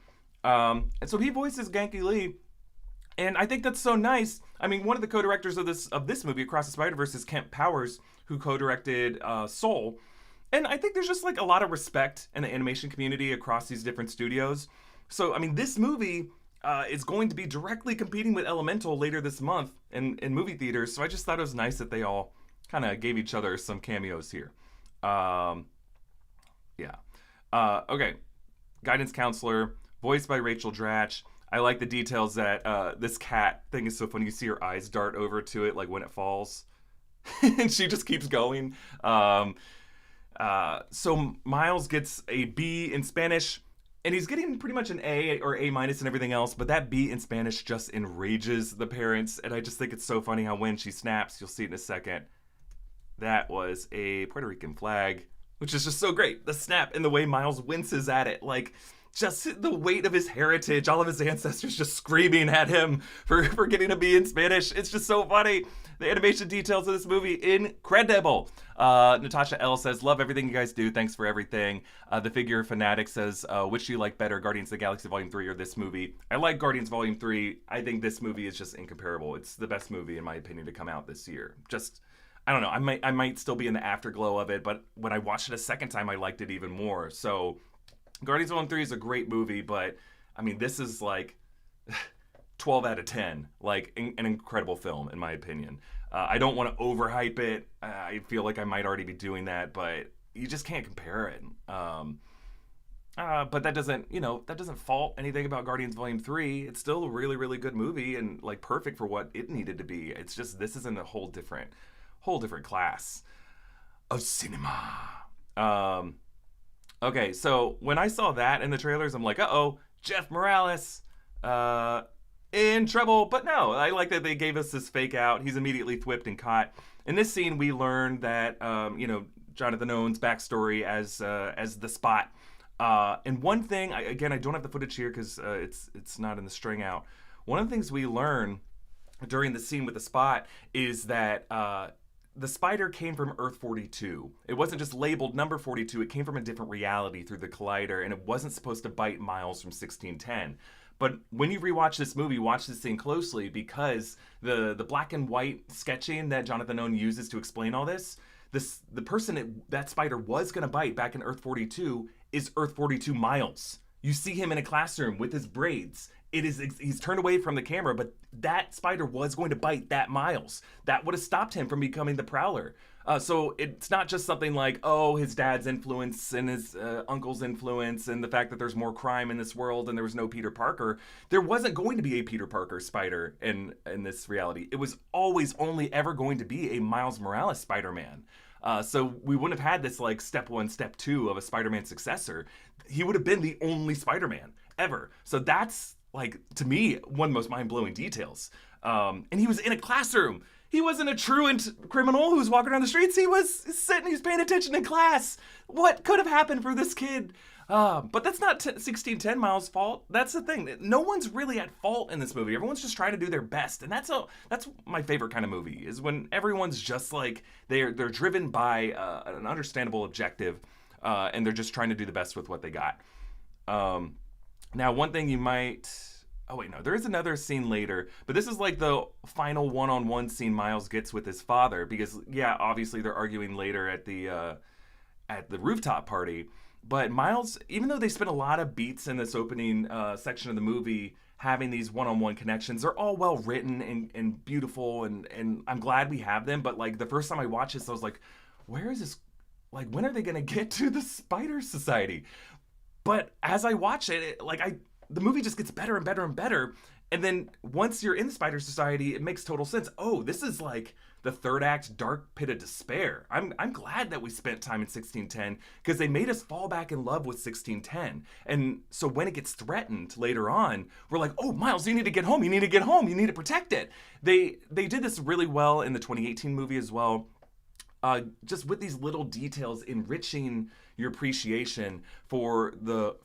And so he voices Genki Lee. And I think that's so nice. I mean, one of the co-directors of this movie, Across the Spiderverse, is Kent Powers, who co-directed Soul. And I think there's just like a lot of respect in the animation community across these different studios. So, I mean, this movie is going to be directly competing with Elemental later this month in movie theaters. So I just thought it was nice that they all kind of gave each other some cameos here. Okay. Guidance counselor, voiced by Rachel Dratch. I like the details that this cat thing is so funny. You see her eyes dart over to it like when it falls. And she just keeps going. So Miles gets a B in Spanish. And he's getting pretty much an A or A- and everything else. But that B in Spanish just enrages the parents. And I just think it's so funny how when she snaps, you'll see it in a second, that was a Puerto Rican flag. Which is just so great. The snap and the way Miles winces at it. Like, just the weight of his heritage, all of his ancestors just screaming at him for getting a B in Spanish. It's just so funny. The animation details of this movie, incredible. Natasha L. says, love everything you guys do. Thanks for everything. The Figure Fanatic says, which do you like better, Guardians of the Galaxy Volume 3 or this movie? I like Guardians Volume 3. I think this movie is just incomparable. It's the best movie, in my opinion, to come out this year. Just, I don't know. I might still be in the afterglow of it, but when I watched it a second time, I liked it even more. So Guardians Volume 3 is a great movie, but I mean, this is like 12 out of 10. Like, an incredible film, in my opinion. I don't want to overhype it. I feel like I might already be doing that, but you just can't compare it. But that doesn't fault anything about Guardians Volume 3. It's still a really, really good movie and like perfect for what it needed to be. It's just, this is in a whole different class of cinema. Okay, so when I saw that in the trailers, I'm like, uh-oh, Jeff Morales, in trouble. But no, I like that they gave us this fake out. He's immediately thwipped and caught. In this scene, we learn that, Jonathan Owen's backstory as the Spot. And one thing, I don't have the footage here because it's not in the string out. One of the things we learn during the scene with the Spot is that the spider came from Earth 42. It wasn't just labeled number 42. It came from a different reality through the collider, and it wasn't supposed to bite Miles from 1610. But when you rewatch this movie, watch this scene closely because the black and white sketching that Jonathan Owen uses to explain all this, the person that spider was going to bite back in Earth 42 is Earth 42 Miles. You see him in a classroom with his braids. He's turned away from the camera, but that spider was going to bite that Miles. That would have stopped him from becoming the Prowler. So it's not just something like, oh, his dad's influence and his uncle's influence and the fact that there's more crime in this world and there was no Peter Parker. There wasn't going to be a Peter Parker spider in this reality. It was always only ever going to be a Miles Morales Spider-Man. So we wouldn't have had this like step 1, step 2 of a Spider-Man successor. He would have been the only Spider-Man ever. So that's, like, to me, one of the most mind-blowing details. And he was in a classroom. He wasn't a truant criminal who was walking around the streets. He was sitting, he was paying attention in class. What could have happened for this kid? But that's not 1610 Miles' fault. That's the thing. No one's really at fault in this movie. Everyone's just trying to do their best, and that's my favorite kind of movie is when everyone's just like they're driven by an understandable objective, and they're just trying to do the best with what they got. Now, one thing you might. Oh wait, no, there is another scene later, but this is like the final one-on-one scene Miles gets with his father because, yeah, obviously they're arguing later at the rooftop party. But Miles, even though they spent a lot of beats in this opening section of the movie having these one-on-one connections, they're all well written and beautiful, and I'm glad we have them. But like the first time I watched this, I was like, where is this? Like, when are they gonna get to the Spider Society? But as I watch it, the movie just gets better and better and better. And then once you're in the Spider Society, it makes total sense. Oh, this is like the third act dark pit of despair. I'm glad that we spent time in 1610 because they made us fall back in love with 1610. And so when it gets threatened later on, we're like, oh, Miles, you need to get home. You need to get home. You need to protect it. They did this really well in the 2018 movie as well. Just with these little details enriching your appreciation for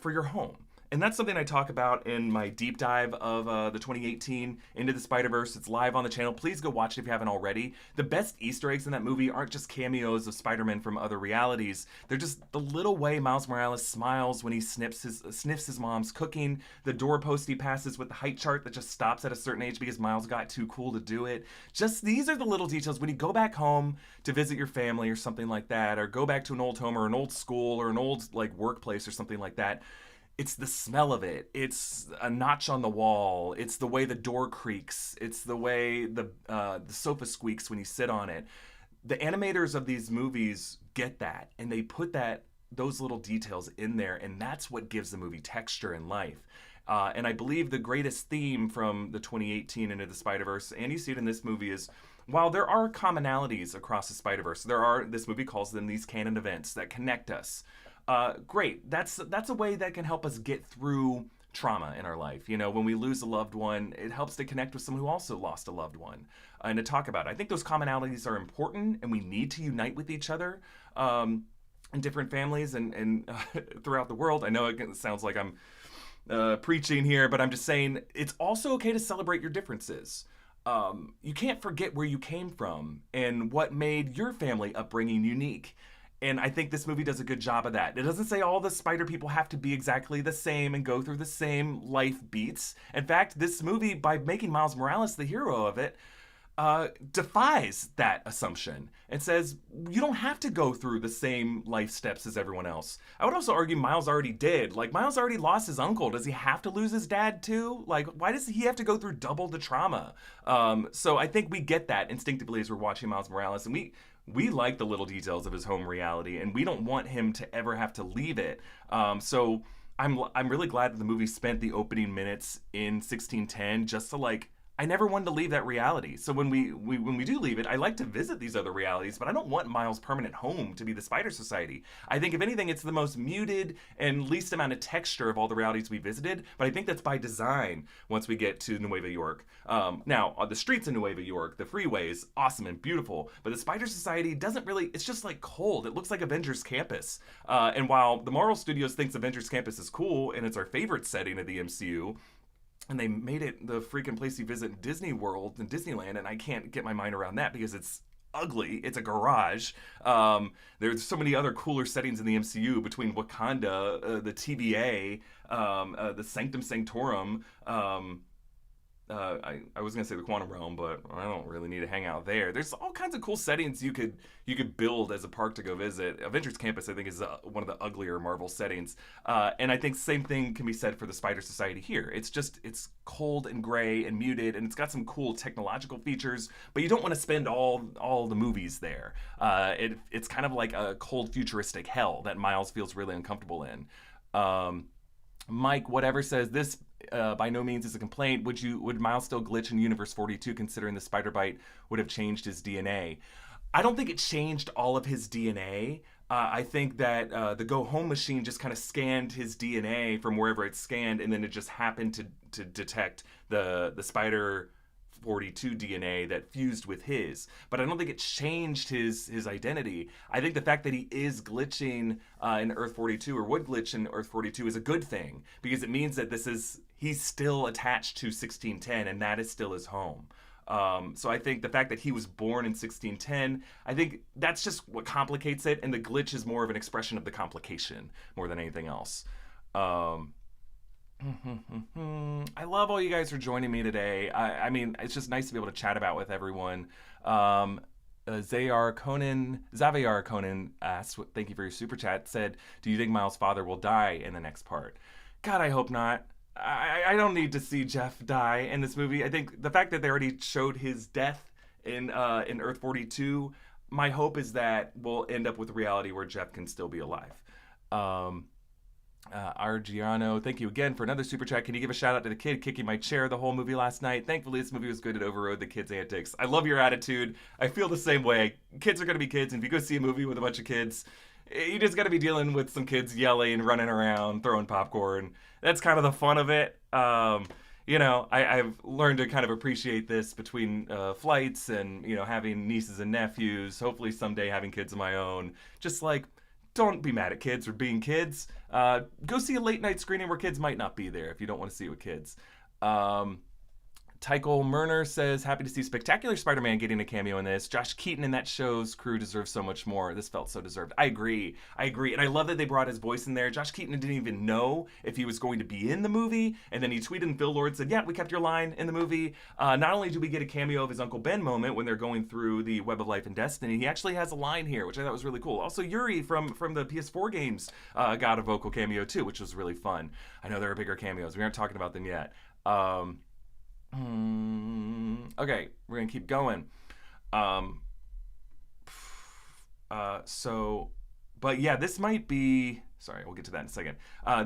your home. And that's something I talk about in my deep dive of the 2018 Into the Spiderverse. It's live on the channel. Please go watch it if you haven't already. The best Easter eggs in that movie aren't just cameos of Spider-Man from other realities. They're just the little way Miles Morales smiles when he sniffs his mom's cooking, the doorpost he passes with the height chart that just stops at a certain age because Miles got too cool to do it. Just these are the little details when you go back home to visit your family or something like that, or go back to an old home or an old school or an old like workplace or something like that. It's the smell of it. It's a notch on the wall. It's the way the door creaks. It's the way the sofa squeaks when you sit on it. The animators of these movies get that, and they put those little details in there, and that's what gives the movie texture and life. And I believe the greatest theme from the 2018 Into the Spider-Verse, and you see it in this movie, is while there are commonalities across the Spider-Verse, this movie calls them these canon events that connect us. Great. That's a way that can help us get through trauma in our life. You know, when we lose a loved one, it helps to connect with someone who also lost a loved one and to talk about it. I think those commonalities are important, and we need to unite with each other in different families and throughout the world. I know it sounds like I'm preaching here, but I'm just saying it's also okay to celebrate your differences. You can't forget where you came from and what made your family upbringing unique. And I think this movie does a good job of that. It doesn't say all the spider people have to be exactly the same and go through the same life beats. In fact, this movie, by making Miles Morales the hero of it, defies that assumption and says you don't have to go through the same life steps as everyone else. I would also argue Miles already did. Like, Miles already lost his uncle. Does he have to lose his dad too? Like, why does he have to go through double the trauma? So I think we get that instinctively as we're watching Miles Morales, and we like the little details of his home reality, and we don't want him to ever have to leave it. So I'm really glad that the movie spent the opening minutes in 1610 just to I never wanted to leave that reality. So when we do leave it, I like to visit these other realities, but I don't want Miles' permanent home to be the Spider Society. I think, if anything, it's the most muted and least amount of texture of all the realities we visited, but I think that's by design once we get to Nueva York. Now, on the streets of Nueva York, the freeways, awesome and beautiful, but the Spider Society doesn't really, it's just cold. It looks like Avengers Campus. And while the Marvel Studios thinks Avengers Campus is cool and it's our favorite setting of the MCU, and they made it the freaking place you visit Disney World and Disneyland, and I can't get my mind around that because it's ugly. It's a garage. There's so many other cooler settings in the MCU between Wakanda, the TVA, the Sanctum Sanctorum. I was gonna say the Quantum Realm, but I don't really need to hang out there. There's all kinds of cool settings you could build as a park to go visit. Avengers Campus, I think, is one of the uglier Marvel settings, and I think same thing can be said for the Spider Society here. It's cold and gray and muted, and it's got some cool technological features, but you don't want to spend all the movies there. It's kind of like a cold futuristic hell that Miles feels really uncomfortable in. Mike whatever says this by no means is a complaint. Would Miles still glitch in Universe 42 considering the spider bite would have changed his DNA? I don't think it changed all of his DNA. I think that the Go Home machine just kind of scanned his DNA from wherever it scanned, and then it just happened to detect the spider 42 DNA that fused with his, but I don't think it changed his identity. I think the fact that he is glitching in Earth 42, or would glitch in Earth 42, is a good thing, because it means that he's still attached to 1610, and that is still his home. So I think the fact that he was born in 1610, I think that's just what complicates it, and the glitch is more of an expression of the complication more than anything else. I love all you guys for joining me today. I mean, it's just nice to be able to chat about with everyone. Xavier Conan asked, thank you for your super chat, said, do you think Miles' father will die in the next part? God, I hope not. I don't need to see Jeff die in this movie. I think the fact that they already showed his death in Earth 42, my hope is that we'll end up with a reality where Jeff can still be alive. Argiano, thank you again for another super chat. Can you give a shout out to the kid kicking my chair the whole movie last night? Thankfully, this movie was good. It overrode the kids' antics. I love your attitude. I feel the same way. Kids are going to be kids, and if you go see a movie with a bunch of kids, you just got to be dealing with some kids yelling, running around, throwing popcorn. That's kind of the fun of it. You know, I've learned to kind of appreciate this between flights and, you know, having nieces and nephews, hopefully someday having kids of my own. Just like, don't be mad at kids for being kids. Go see a late night screening where kids might not be there if you don't want to see it with kids. Tycho Merner says, happy to see Spectacular Spider-Man getting a cameo in this. Josh Keaton and that show's crew deserves so much more. This felt so deserved. I agree. And I love that they brought his voice in there. Josh Keaton didn't even know if he was going to be in the movie. And then he tweeted, and Phil Lord said, yeah, we kept your line in the movie. Not only do we get a cameo of his Uncle Ben moment when they're going through the Web of Life and Destiny, he actually has a line here, which I thought was really cool. Also, Yuri from the PS4 games got a vocal cameo too, which was really fun. I know there are bigger cameos. We aren't talking about them yet. Okay, we're gonna keep going. But yeah, this might be, sorry, we'll get to that in a second.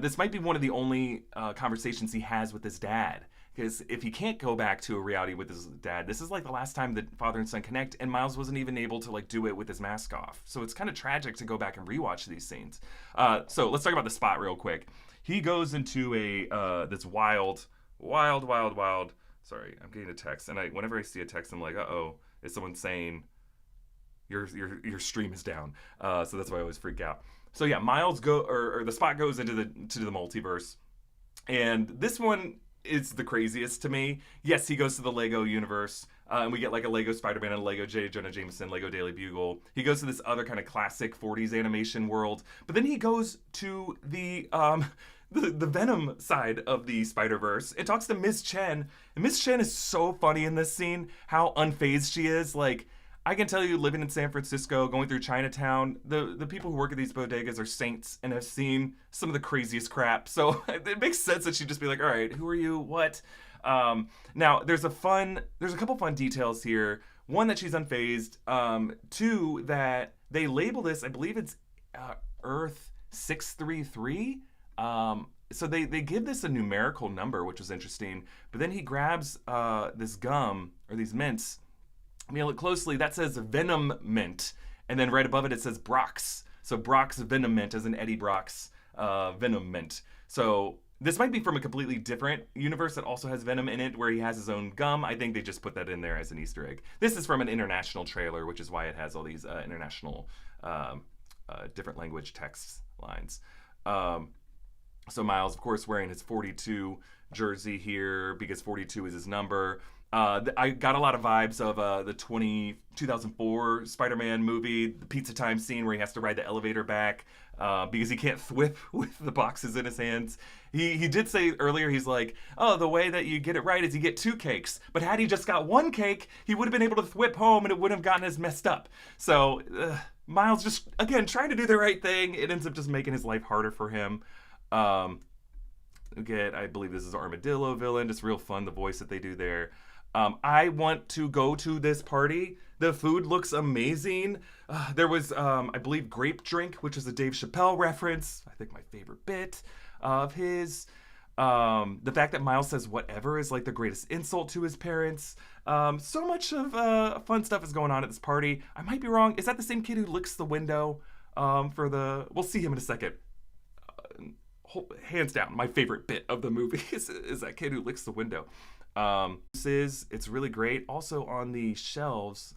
This might be one of the only conversations he has with his dad. Because if he can't go back to a reality with his dad, this is like the last time that father and son connect, and Miles wasn't even able to like do it with his mask off. So it's kind of tragic to go back and rewatch these scenes. So let's talk about the spot real quick. He goes into this wild. Sorry, I'm getting a text, and whenever I see a text, I'm like, uh-oh, is someone saying your stream is down? So that's why I always freak out. So yeah, Miles or the spot goes into the multiverse, and this one is the craziest to me. Yes, he goes to the Lego universe, and we get like a Lego Spider-Man and a Lego J. Jonah Jameson, Lego Daily Bugle. He goes to this other kind of classic 40s animation world, but then he goes to the Venom side of the Spider-Verse. It talks to Ms. Chen, and Ms. Chen is so funny in this scene, how unfazed she is. Like, I can tell you, living in San Francisco, going through Chinatown, the people who work at these bodegas are saints and have seen some of the craziest crap. So it makes sense that she'd just be like, all right, who are you? What? Now, there's a couple fun details here. One, that she's unfazed. Two, that they label this, I believe it's Earth 633. So they give this a numerical number, which was interesting. But then he grabs this gum, or these mints. I mean, look closely, that says Venom Mint. And then right above it, it says Brock's. So Brock's Venom Mint, as in Eddie Brock's Venom Mint. So this might be from a completely different universe that also has Venom in it, where he has his own gum. I think they just put that in there as an Easter egg. This is from an international trailer, which is why it has all these international different language text lines. So Miles, of course, wearing his 42 jersey here because 42 is his number. I got a lot of vibes of the 2004 Spider-Man movie, the pizza time scene where he has to ride the elevator back because he can't thwip with the boxes in his hands. He did say earlier, he's like, oh, the way that you get it right is you get 2 cakes. But had he just got 1 cake, he would have been able to thwip home and it wouldn't have gotten as messed up. So Miles just, again, trying to do the right thing. It ends up just making his life harder for him. Again, I believe this is Armadillo villain. Just real fun, the voice that they do there. I want to go to this party. The food looks amazing. There was, I believe, grape drink, which is a Dave Chappelle reference. I think my favorite bit of his. The fact that Miles says whatever is like the greatest insult to his parents. So much of fun stuff is going on at this party. I might be wrong. Is that the same kid who licks the window we'll see him in a second. hands down, my favorite bit of the movie is that kid who licks the window. It's really great. Also on the shelves,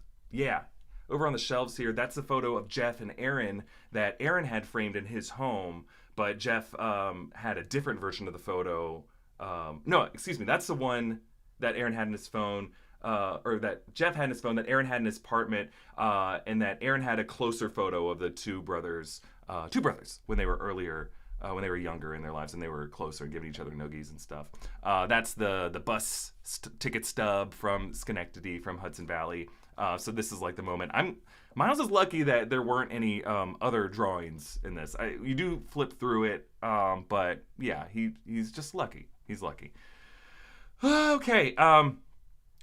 over on the shelves here, that's a photo of Jeff and Aaron that Aaron had framed in his home, but Jeff had a different version of the photo. That's the one that Aaron had in his phone, or that Jeff had in his phone, that Aaron had in his apartment, and that Aaron had a closer photo of the two brothers when they were younger in their lives and they were closer and giving each other noogies and stuff. That's the bus ticket stub from Schenectady, from Hudson Valley. So this is like the moment. Miles is lucky that there weren't any other drawings in this. You do flip through it, but yeah, he's just lucky. He's lucky. Okay.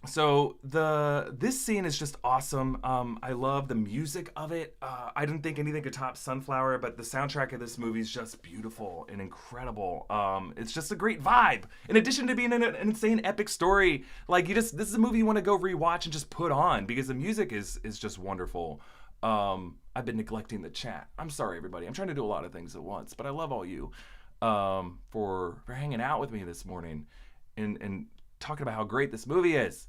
So this scene is just awesome. I love the music of it. I didn't think anything could top Sunflower, but the soundtrack of this movie is just beautiful and incredible. It's just a great vibe. In addition to being an insane epic story, like this is a movie you want to go rewatch and just put on because the music is just wonderful. I've been neglecting the chat. I'm sorry, everybody. I'm trying to do a lot of things at once, but I love all you for hanging out with me this morning and talking about how great this movie is.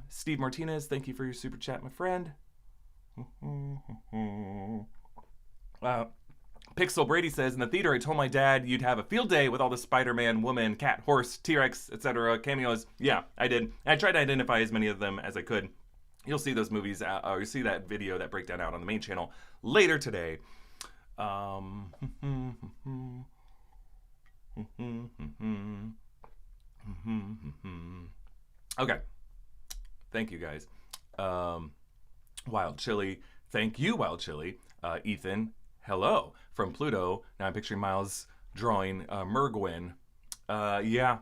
Steve Martinez, thank you for your super chat, my friend. Pixel Brady says, in the theater, I told my dad you'd have a field day with all the Spider-Man, woman, cat, horse, T-Rex, etc. cameos. Yeah, I did. I tried to identify as many of them as I could. You'll see those movies, or you'll see that video, that breakdown out on the main channel later today. Okay. Thank you, guys. Wild Chili. Thank you, Wild Chili. Ethan, hello. From Pluto. Now I'm picturing Miles drawing Mergwin. I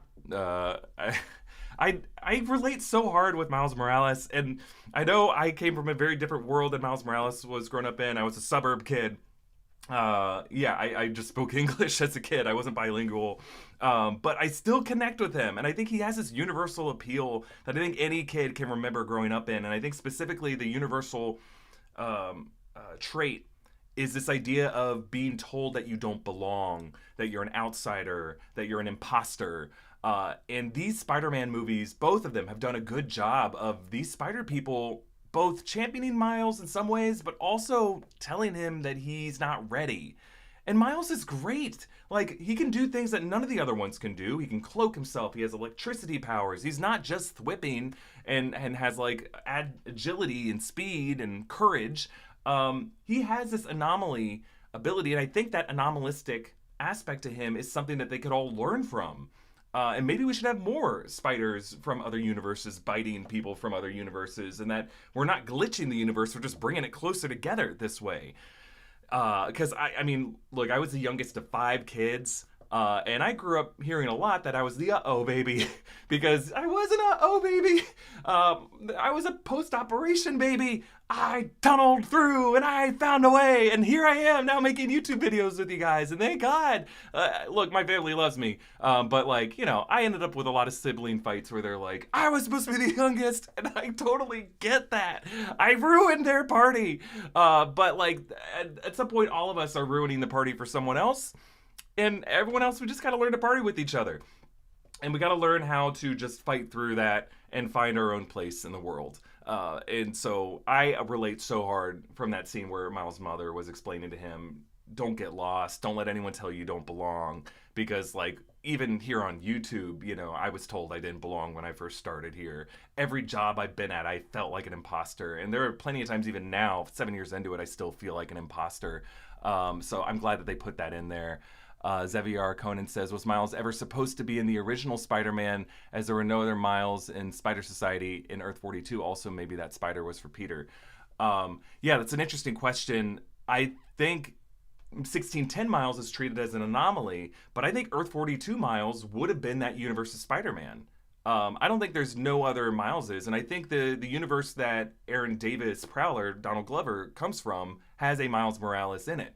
relate so hard with Miles Morales, and I know I came from a very different world than Miles Morales was grown up in. I was a suburb kid. I just spoke English as a kid. I wasn't bilingual. But I still connect with him. And I think he has this universal appeal that I think any kid can remember growing up in. And I think specifically the universal trait is this idea of being told that you don't belong, that you're an outsider, that you're an imposter. And these Spider-Man movies, both of them, have done a good job of these spider people both championing Miles in some ways, but also telling him that he's not ready. And Miles is great. Like, he can do things that none of the other ones can do. He can cloak himself. He has electricity powers. He's not just whipping and has, like, agility and speed and courage. He has this anomaly ability, and I think that anomalistic aspect to him is something that they could all learn from. And maybe we should have more spiders from other universes biting people from other universes, and that we're not glitching the universe, we're just bringing it closer together this way. Because, I mean, look, I was the youngest of 5 kids, and I grew up hearing a lot that I was the uh-oh baby, because I wasn't uh-oh baby. I was a post-operation baby. I tunneled through, and I found a way, and here I am now making YouTube videos with you guys, and thank God. Look, my family loves me, but, like, you know, I ended up with a lot of sibling fights where they're like, I was supposed to be the youngest, and I totally get that. I ruined their party. But, like, at some point, all of us are ruining the party for someone else, and everyone else, we just gotta learn to party with each other. And we gotta learn how to just fight through that and find our own place in the world. And so I relate so hard from that scene where Miles' mother was explaining to him, don't get lost, don't let anyone tell you don't belong. Because, like, even here on YouTube, you know, I was told I didn't belong when I first started here. Every job I've been at, I felt like an imposter. And there are plenty of times, even now, 7 years into it, I still feel like an imposter. So I'm glad that they put that in there. Zeviar Conan says, was Miles ever supposed to be in the original Spider-Man, as there were no other Miles in Spider Society in Earth 42? Also, maybe that spider was for Peter. Yeah, that's an interesting question. I think 1610 Miles is treated as an anomaly, but I think Earth 42 Miles would have been that universe's Spider-Man. I don't think there's no other Mileses, and I think the universe that Aaron Davis Prowler, Donald Glover, comes from has a Miles Morales in it.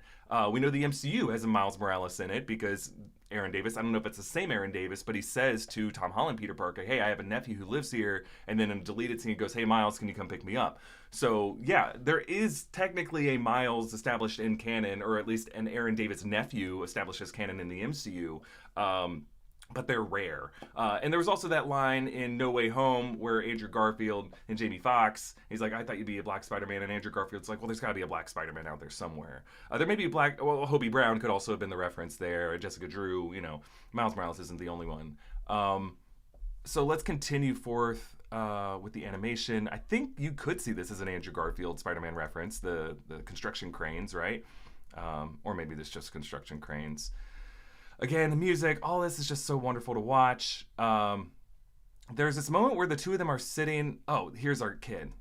We know the MCU has a Miles Morales in it because Aaron Davis, I don't know if it's the same Aaron Davis, but he says to Tom Holland, Peter Parker, hey, I have a nephew who lives here. And then in a deleted scene, he goes, hey, Miles, can you come pick me up? So, yeah, there is technically a Miles established in canon, or at least an Aaron Davis nephew established as canon in the MCU. But they're rare. And there was also that line in No Way Home where Andrew Garfield and Jamie Foxx, he's like, I thought you'd be a black Spider-Man. And Andrew Garfield's like, well, there's got to be a black Spider-Man out there somewhere. There may be a black, well, Hobie Brown could also have been the reference there. Jessica Drew, Miles Morales isn't the only one. So let's continue forth with the animation. I think you could see this as an Andrew Garfield Spider-Man reference, the construction cranes, right? Or maybe there's just construction cranes. Again, the music, all this is just so wonderful to watch. There's this moment where the two of them are sitting. Oh, here's our kid.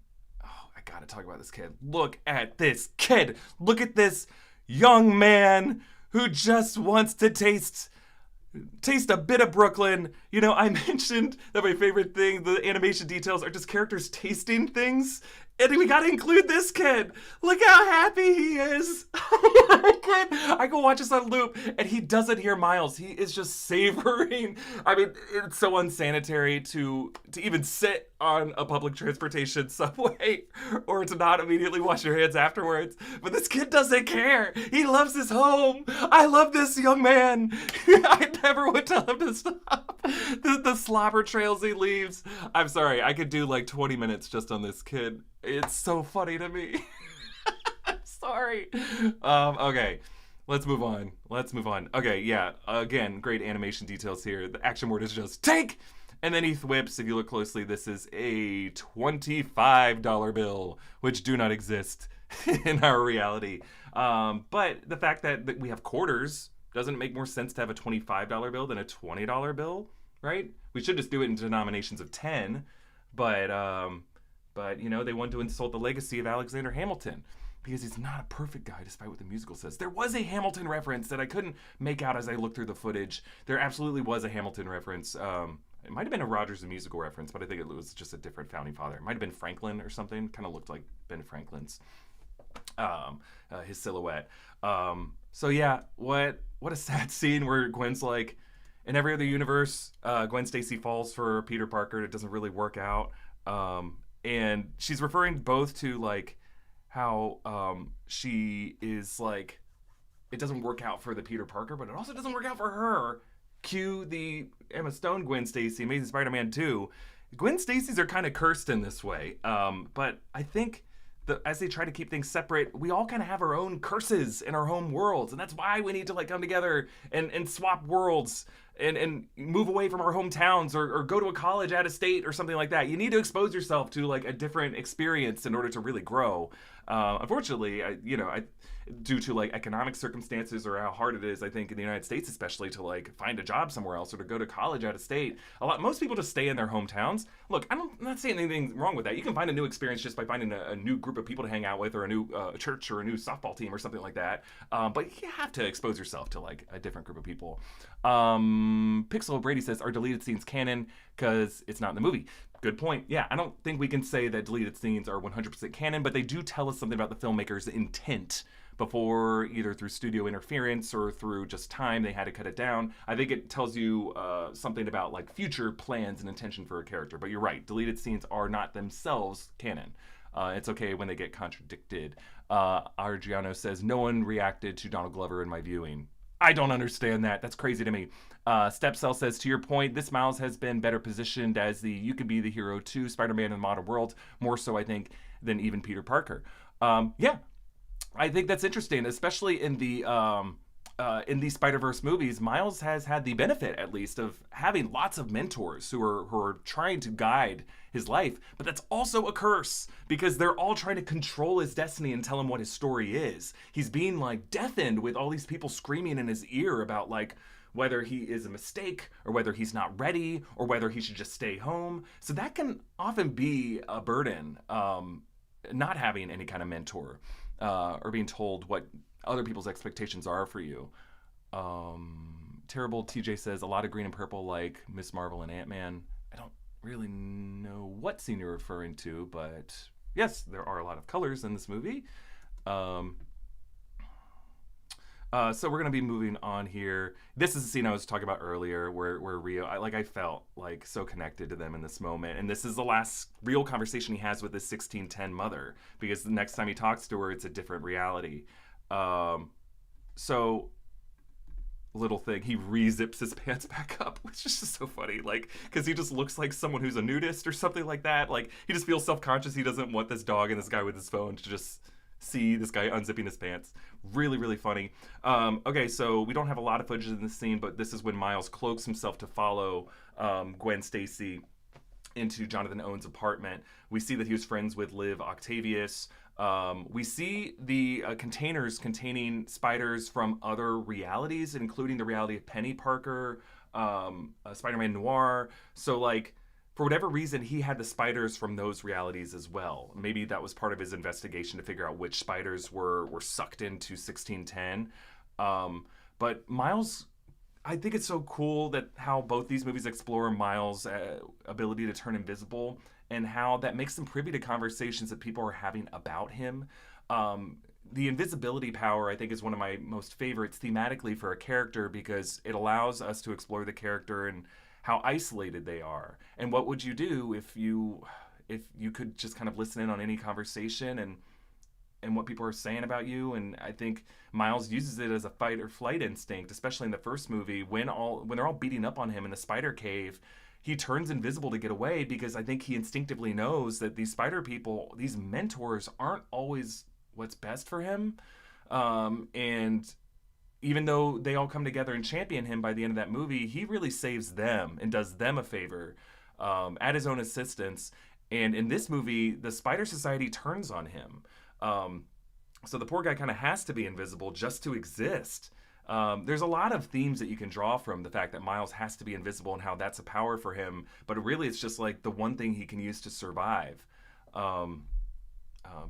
Oh, I gotta talk about this kid. Look at this kid. Look at this young man who just wants to taste a bit of Brooklyn. I mentioned that my favorite thing, the animation details, are just characters tasting things. And we gotta include this kid. Look how happy he is. I go watch this on loop, and he doesn't hear Miles. He is just savoring. I mean, it's so unsanitary to even sit on a public transportation subway or to not immediately wash your hands afterwards. But this kid doesn't care. He loves his home. I love this young man. I never would tell him to stop. The slobber trails he leaves. I'm sorry. I could do like 20 minutes just on this kid. It's so funny to me. I'm sorry. Okay. Let's move on. Okay, yeah. Again, great animation details here. The action word is just take! And then he whips, if you look closely, this is a $25 bill, which do not exist in our reality. But the fact that we have quarters, doesn't it make more sense to have a $25 bill than a $20 bill, right? We should just do it in denominations of 10, but they wanted to insult the legacy of Alexander Hamilton because he's not a perfect guy, despite what the musical says. There was a Hamilton reference that I couldn't make out as I looked through the footage. There absolutely was a Hamilton reference. It might have been a Rogers the Musical reference, but I think it was just a different founding father. It might have been Franklin or something. Kind of looked like Ben Franklin's, his silhouette. So yeah, what a sad scene where Gwen's like, in every other universe, Gwen Stacy falls for Peter Parker. It doesn't really work out. And she's referring both to like how she is like, it doesn't work out for the Peter Parker, but it also doesn't work out for her. Cue the Emma Stone Gwen Stacy, Amazing Spider-Man 2. Gwen Stacy's are kind of cursed in this way. But I think as they try to keep things separate, we all kind of have our own curses in our home worlds. And that's why we need to like come together and swap worlds and move away from our hometowns or go to a college out of state or something like that. You need to expose yourself to like a different experience in order to really grow. Unfortunately, due to like economic circumstances or how hard it is, I think in the United States especially, to like find a job somewhere else or to go to college out of state, most people just stay in their hometowns. Look, I'm not saying anything wrong with that. You can find a new experience just by finding a new group of people to hang out with, or a new church or a new softball team or something like that. But you have to expose yourself to like a different group of people. Pixel Brady says, are deleted scenes canon because it's not in the movie? Good point. Yeah, I don't think we can say that deleted scenes are 100% canon, but they do tell us something about the filmmaker's intent before, either through studio interference or through just time, they had to cut it down. I think it tells you something about like future plans and intention for a character. But you're right, deleted scenes are not themselves canon. It's okay when they get contradicted. Argiano says, no one reacted to Donald Glover in my viewing. I don't understand that. That's crazy to me. Stepcell says, to your point, this Miles has been better positioned as the you can be the hero too, Spider-Man in the modern world, more so I think than even Peter Parker. Yeah, I think that's interesting, especially in the these Spider-Verse movies. Miles has had the benefit, at least, of having lots of mentors who are trying to guide his life, but that's also a curse because they're all trying to control his destiny and tell him what his story is. He's being like deafened with all these people screaming in his ear about like whether he is a mistake or whether he's not ready or whether he should just stay home. So that can often be a burden, not having any kind of mentor or being told what other people's expectations are for you. Terrible TJ says, a lot of green and purple like Miss Marvel and Ant-Man. I don't really know what scene you're referring to, but yes, there are a lot of colors in this movie. So we're gonna be moving on here. This is the scene I was talking about earlier, where Rio, I felt like so connected to them in this moment, and this is the last real conversation he has with his 1610 mother, because the next time he talks to her, it's a different reality. So little thing, he re-zips his pants back up, which is just so funny, like, because he just looks like someone who's a nudist or something like that. Like, he just feels self-conscious. He doesn't want this dog and this guy with his phone to just see this guy unzipping his pants. Really, really funny. Okay, so we don't have a lot of footage in this scene, but this is when Miles cloaks himself to follow Gwen Stacy into Jonathan Owen's apartment. We see that he was friends with Liv Octavius. We see the containers containing spiders from other realities, including the reality of Penny Parker, Spider-Man Noir. So, like, for whatever reason, he had the spiders from those realities as well. Maybe that was part of his investigation to figure out which spiders were sucked into 1610. But Miles, I think it's so cool that how both these movies explore Miles' ability to turn invisible, and how that makes them privy to conversations that people are having about him. The invisibility power, I think, is one of my most favorites thematically for a character, because it allows us to explore the character and how isolated they are. And what would you do if you could just kind of listen in on any conversation and what people are saying about you? And I think Miles uses it as a fight or flight instinct, especially in the first movie when they're all beating up on him in the spider cave. He turns invisible to get away, because I think he instinctively knows that these spider people, these mentors, aren't always what's best for him. And even though they all come together and champion him by the end of that movie, he really saves them and does them a favor at his own assistance. And in this movie, the Spider Society turns on him. So the poor guy kind of has to be invisible just to exist. There's a lot of themes that you can draw from the fact that Miles has to be invisible and how that's a power for him. But really, it's just like the one thing he can use to survive.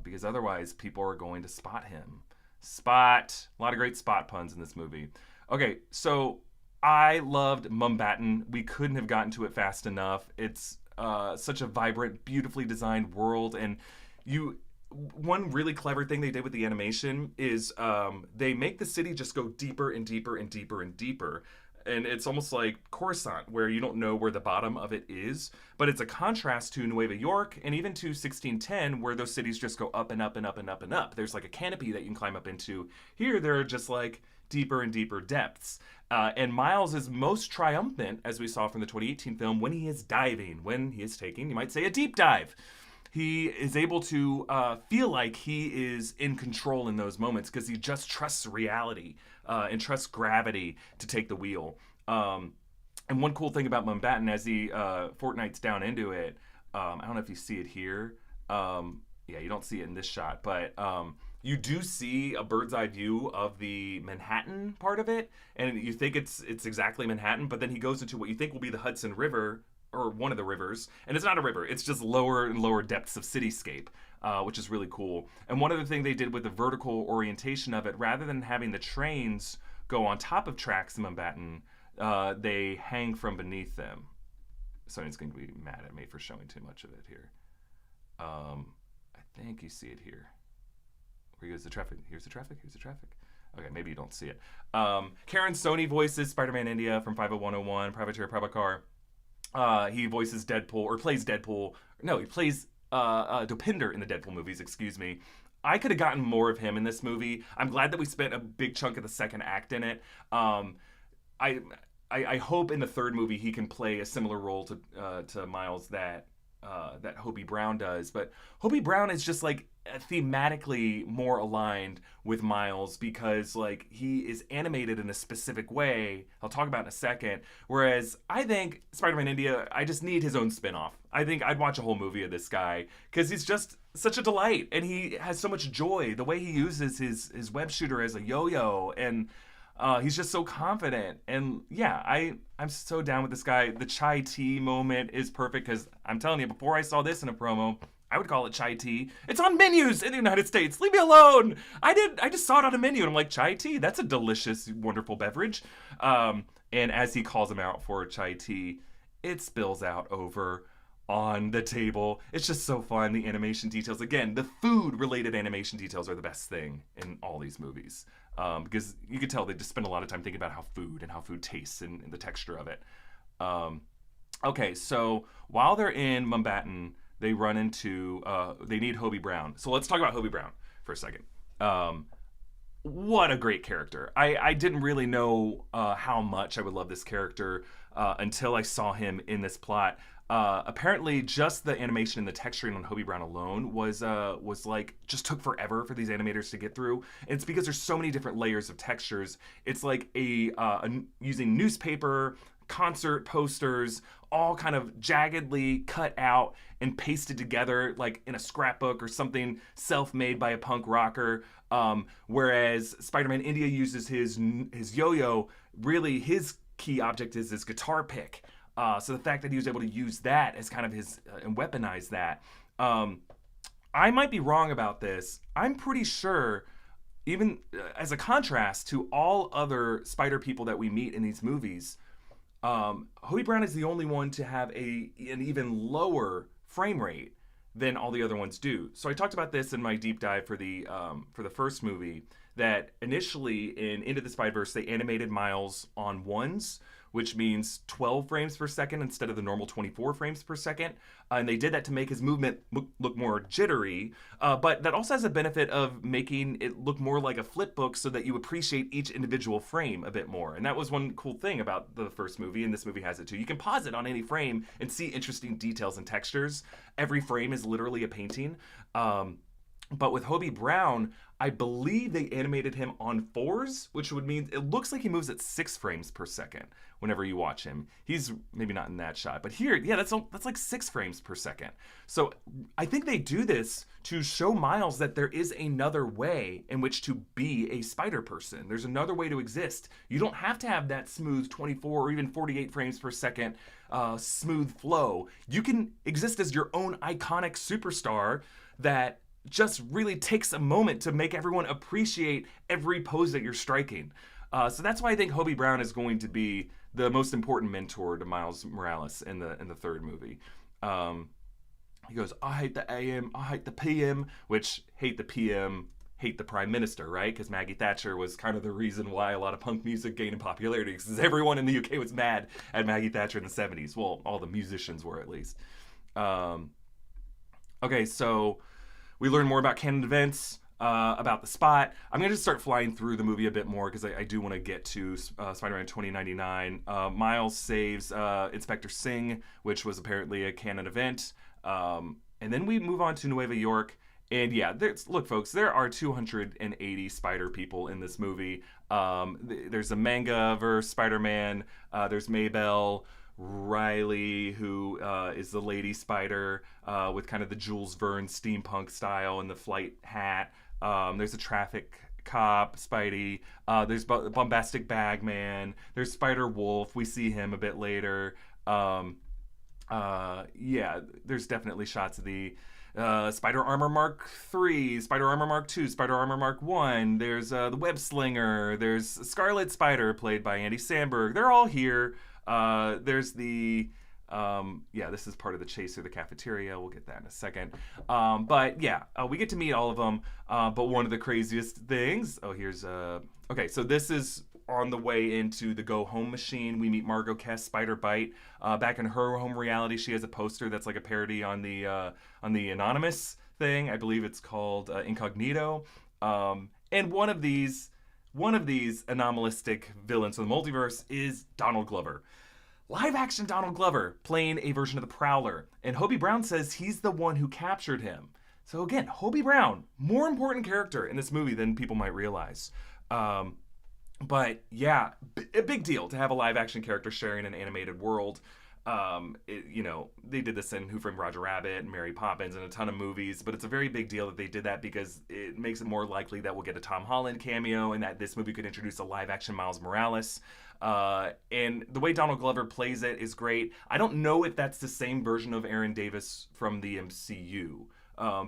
Because otherwise, people are going to spot him. Spot. A lot of great spot puns in this movie. Okay, so I loved Mumbattan. We couldn't have gotten to it fast enough. It's such a vibrant, beautifully designed world. And one really clever thing they did with the animation is they make the city just go deeper and deeper and deeper and deeper. And it's almost like Coruscant, where you don't know where the bottom of it is. But it's a contrast to Nueva York and even to 1610, where those cities just go up and up and up and up and up. There's like a canopy that you can climb up into. Here, there are just like deeper and deeper depths. And Miles is most triumphant, as we saw from the 2018 film, when he is diving, when he is taking, you might say, a deep dive. He is able to feel like he is in control in those moments, because he just trusts reality and trusts gravity to take the wheel. And one cool thing about Mumbattan, as he fortnights down into it, I don't know if you see it here. Yeah, you don't see it in this shot, but you do see a bird's eye view of the Manhattan part of it, and you think it's exactly Manhattan, but then he goes into what you think will be the Hudson River, or one of the rivers, and it's not a river, it's just lower and lower depths of cityscape, which is really cool. And one other thing they did with the vertical orientation of it, rather than having the trains go on top of tracks in Mumbattan, they hang from beneath them. Someone's going to be mad at me for showing too much of it here. I think you see it here. Where goes the traffic? Here's the traffic. Okay, maybe you don't see it. Karen Sony voices Spider-Man India from 50101, Privateer Prabhakar. He voices Deadpool, or plays Deadpool. No, he plays Dopinder in the Deadpool movies, excuse me. I could have gotten more of him in this movie. I'm glad that we spent a big chunk of the second act in it. I hope in the third movie he can play a similar role to Miles that Hobie Brown does. But Hobie Brown is just like thematically more aligned with Miles, because like he is animated in a specific way I'll talk about in a second, whereas I think Spider-Man India, I just need his own spin-off. I think I'd watch a whole movie of this guy, because he's just such a delight, and he has so much joy. The way he uses his web shooter as a yo-yo, and he's just so confident. And yeah, I'm so down with this guy. The chai tea moment is perfect, because I'm telling you, before I saw this in a promo, I would call it chai tea. It's on menus in the United States. Leave me alone. I just saw it on a menu, and I'm like, chai tea? That's a delicious, wonderful beverage. And as he calls him out for chai tea, it spills out over on the table. It's just so fun. The animation details, again, the food-related animation details are the best thing in all these movies. because you could tell they just spend a lot of time thinking about how food tastes and the texture of it. Okay, so while they're in Mumbattan, they run into they need Hobie Brown. So let's talk about Hobie Brown for a second. What a great character. I didn't really know how much I would love this character until I saw him in this plot. Apparently, just the animation and the texturing on Hobie Brown alone was like just took forever for these animators to get through. And it's because there's so many different layers of textures. It's like using newspaper, concert posters, all kind of jaggedly cut out and pasted together like in a scrapbook or something self-made by a punk rocker. Whereas Spider-Man India uses his yo-yo, really his key object is his guitar pick. So the fact that he was able to use that as kind of his and weaponize that. I might be wrong about this. I'm pretty sure, even as a contrast to all other spider people that we meet in these movies, Hobie Brown is the only one to have an even lower frame rate than all the other ones do. So I talked about this in my deep dive for the first movie, that initially in Into the Spiderverse they animated Miles on ones, which means 12 frames per second instead of the normal 24 frames per second. And they did that to make his movement look more jittery. But that also has a benefit of making it look more like a flip book so that you appreciate each individual frame a bit more. And that was one cool thing about the first movie, and this movie has it too. You can pause it on any frame and see interesting details and textures. Every frame is literally a painting. But with Hobie Brown, I believe they animated him on 4s, which would mean it looks like he moves at 6 frames per second whenever you watch him. He's maybe not in that shot, but here, yeah, that's like 6 frames per second. So I think they do this to show Miles that there is another way in which to be a spider person. There's another way to exist. You don't have to have that smooth 24 or even 48 frames per second smooth flow. You can exist as your own iconic superstar that just really takes a moment to make everyone appreciate every pose that you're striking. So that's why I think Hobie Brown is going to be the most important mentor to Miles Morales in the third movie. He goes, I hate the AM, I hate the PM, which hate the PM, hate the Prime Minister, right? Because Maggie Thatcher was kind of the reason why a lot of punk music gained in popularity, because everyone in the UK was mad at Maggie Thatcher in the 70s. Well, all the musicians were, at least. Okay, so we learn more about canon events, about the Spot. I'm going to just start flying through the movie a bit more because I do want to get to Spider-Man 2099. Miles saves Inspector Singh, which was apparently a canon event. And then we move on to Nueva York. And yeah, look, folks, there are 280 spider people in this movie. There's a manga-verse Spider-Man. There's Maybelle, Riley, who is the lady spider with kind of the Jules Verne steampunk style and the flight hat. There's a traffic cop, Spidey. There's Bombastic Bagman. There's Spider Wolf. We see him a bit later. Yeah, there's definitely shots of the Spider Armor Mark III, Spider Armor Mark II, Spider Armor Mark I. There's the Web Slinger. There's Scarlet Spider, played by Andy Samberg. They're all here. There's the this is part of the chase through the cafeteria. We'll get that in a second. But yeah, we get to meet all of them. But one of the craziest things, okay, so this is on the way into the Go Home machine. We meet Margot Kess, Spider Bite. Back in her home reality, she has a poster that's like a parody on the Anonymous thing. I believe it's called Incognito. And one of these anomalistic villains of the multiverse is Donald Glover. Live action Donald Glover playing a version of the Prowler. And Hobie Brown says he's the one who captured him. So again, Hobie Brown, more important character in this movie than people might realize. But yeah, a big deal to have a live action character sharing an animated world. They did this in Who Framed Roger Rabbit and Mary Poppins and a ton of movies, but it's a very big deal that they did that because it makes it more likely that we'll get a Tom Holland cameo and that this movie could introduce a live action Miles Morales. And the way Donald Glover plays it is great. I don't know if that's the same version of Aaron Davis from the MCU,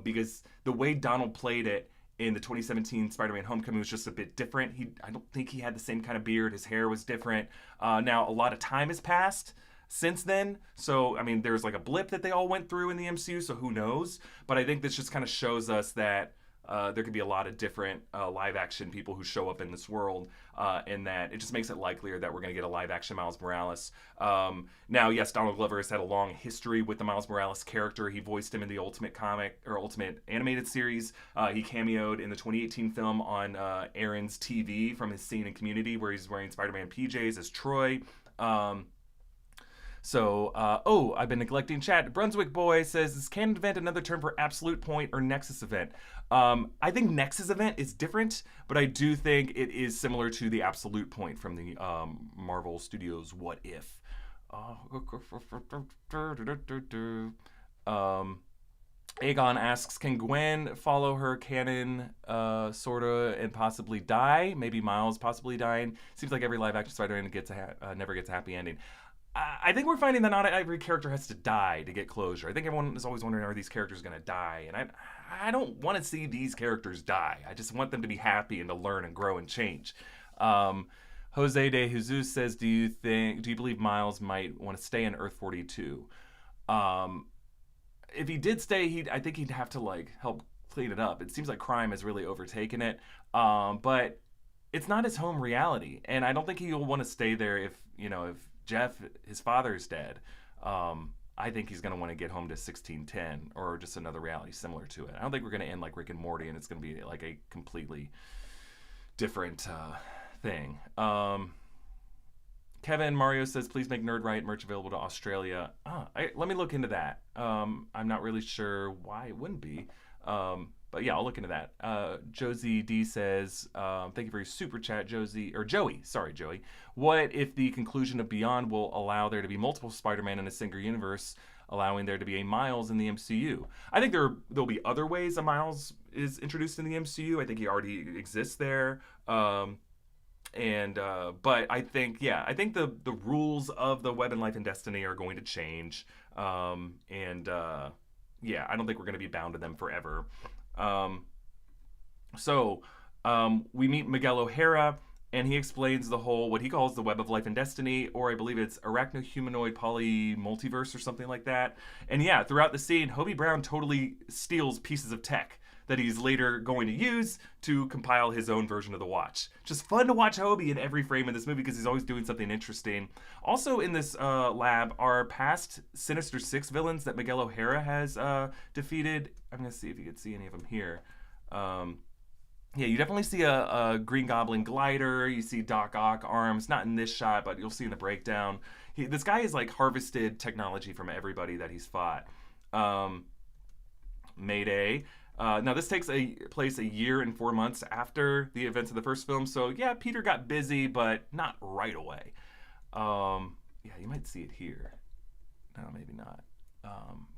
because the way Donald played it in the 2017 Spider-Man Homecoming was just a bit different. I don't think he had the same kind of beard. His hair was different. Now, a lot of time has passed since then. So, I mean, there's like a blip that they all went through in the MCU, so who knows? But I think this just kind of shows us that there could be a lot of different live action people who show up in this world, and that it just makes it likelier that we're going to get a live action Miles Morales. Now, yes, Donald Glover has had a long history with the Miles Morales character. He voiced him in the Ultimate comic or Ultimate animated series. He cameoed in the 2018 film on Aaron's TV from his scene in Community where he's wearing Spider-Man PJs as Troy. I've been neglecting chat. Brunswick Boy says, is canon event another term for absolute point or nexus event? I think nexus event is different, but I do think it is similar to the absolute point from the Marvel Studios What If. Aegon asks, can Gwen follow her canon, sorta, and possibly die? Maybe Miles possibly dying. Seems like every live-action Spider-Man never gets a happy ending. I think we're finding that not every character has to die to get closure. I think everyone is always wondering, are these characters going to die? And I don't want to see these characters die. I just want them to be happy and to learn and grow and change. Jose de Jesus says, do you believe Miles might want to stay in Earth 42? If he did stay, I think he'd have to help clean it up. It seems like crime has really overtaken it. But it's not his home reality. And I don't think he'll want to stay there if Jeff, his father's dead. I think he's going to want to get home to 1610 or just another reality similar to it. I don't think we're going to end like Rick and Morty and it's going to be like a completely different thing. Kevin Mario says, please make Nerd Right merch available to Australia. Let me look into that. I'm not really sure why it wouldn't be. But yeah, I'll look into that. Josie D says, thank you for your super chat, Joey. Sorry, Joey. What if the conclusion of Beyond will allow there to be multiple Spider-Man in a single universe, allowing there to be a Miles in the MCU? I think there'll be other ways a Miles is introduced in the MCU. I think he already exists there. But I think the rules of the Web and Life and Destiny are going to change. I don't think we're going to be bound to them forever. We meet Miguel O'Hara, and he explains what he calls the Web of Life and Destiny, or I believe it's Arachno-Humanoid Poly-Multiverse or something like that. And yeah, throughout the scene, Hobie Brown totally steals pieces of tech that he's later going to use to compile his own version of the watch. Just fun to watch Hobie in every frame of this movie because he's always doing something interesting. Also in this lab are past Sinister Six villains that Miguel O'Hara has defeated. I'm going to see if you can see any of them here. You definitely see a Green Goblin glider. You see Doc Ock arms. Not in this shot, but you'll see in the breakdown. This guy has harvested technology from everybody that he's fought. Mayday. Now, this takes place a year and 4 months after the events of the first film. So, yeah, Peter got busy, but not right away. You might see it here. No, maybe not.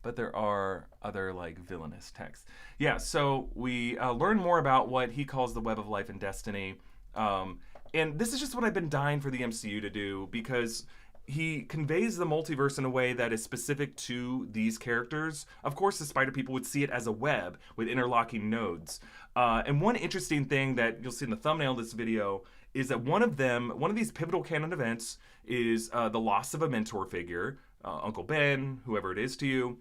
But there are other, villainous texts. Yeah, so we learn more about what he calls the Web of Life and Destiny. And this is just what I've been dying for the MCU to do, because he conveys the multiverse in a way that is specific to these characters. Of course, the Spider People would see it as a web with interlocking nodes. And one interesting thing that you'll see in the thumbnail of this video is that one of these pivotal canon events is the loss of a mentor figure, Uncle Ben, whoever it is to you,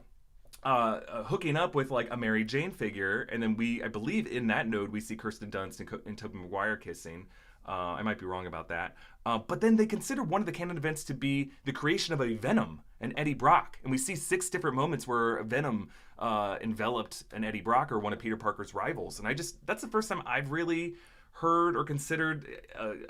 hooking up with a Mary Jane figure. And then I believe in that node, we see Kirsten Dunst and Tobey Maguire kissing. I might be wrong about that. But then they consider one of the canon events to be the creation of a Venom, an Eddie Brock. And we see 6 different moments where Venom enveloped an Eddie Brock or one of Peter Parker's rivals. And that's the first time I've really heard or considered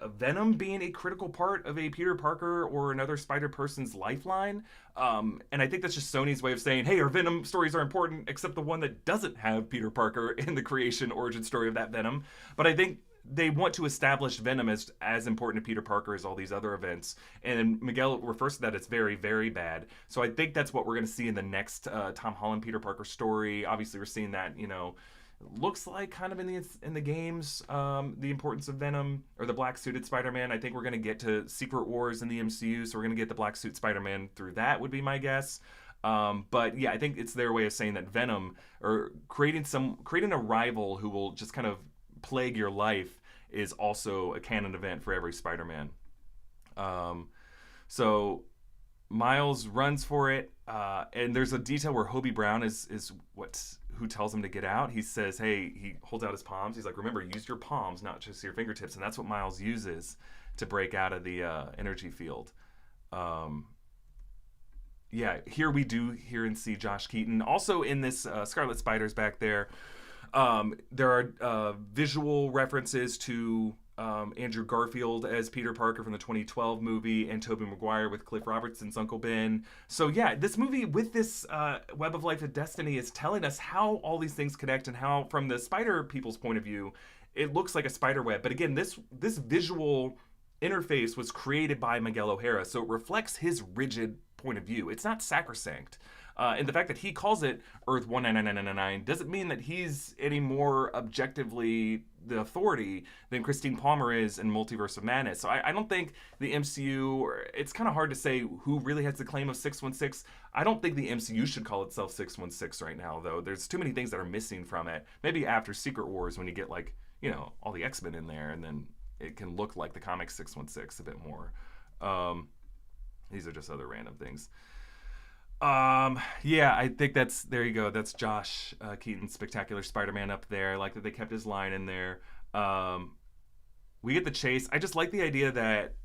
a Venom being a critical part of a Peter Parker or another Spider-Person's lifeline. And I think that's just Sony's way of saying, hey, our Venom stories are important, except the one that doesn't have Peter Parker in the creation origin story of that Venom. But I think they want to establish Venom as important to Peter Parker as all these other events. And Miguel refers to that as very, very bad. So I think that's what we're going to see in the next Tom Holland Peter Parker story. Obviously, we're seeing that, looks like kind of in the games, the importance of Venom or the black suited Spider-Man. I think we're going to get to Secret Wars in the MCU. So we're going to get the black suit Spider-Man through that would be my guess. But yeah, I think it's their way of saying that Venom or creating a rival who will just kind of plague your life is also a canon event for every Spider-Man. So Miles runs for it, and there's a detail where Hobie Brown is who tells him to get out. He says, "Hey," he holds out his palms. He's like, "Remember, use your palms, not just your fingertips," and that's what Miles uses to break out of the energy field. Yeah, here we do hear and see Josh Keaton. Also in this, Scarlet Spider's back there. There are visual references to Andrew Garfield as Peter Parker from the 2012 movie, and Tobey Maguire with Cliff Robertson's Uncle Ben. So yeah, this movie with this Web of Life and Destiny is telling us how all these things connect, and how, from the spider people's point of view, it looks like a spider web. But again, this visual interface was created by Miguel O'Hara, so it reflects his rigid point of view. It's not sacrosanct. And the fact that he calls it Earth 199999 doesn't mean that he's any more objectively the authority than Christine Palmer is in Multiverse of Madness. So I don't think the MCU, or it's kind of hard to say who really has the claim of 616. I don't think the MCU should call itself 616 right now, though. There's too many things that are missing from it. Maybe after Secret Wars, when you get, like, you know, all the X-Men in there, and then it can look like the comic 616 a bit more. These are just other random things. Yeah, I think there you go. That's Josh Keaton's Spectacular Spider-Man up there. I like that they kept his line in there. We get the chase. I just like the idea that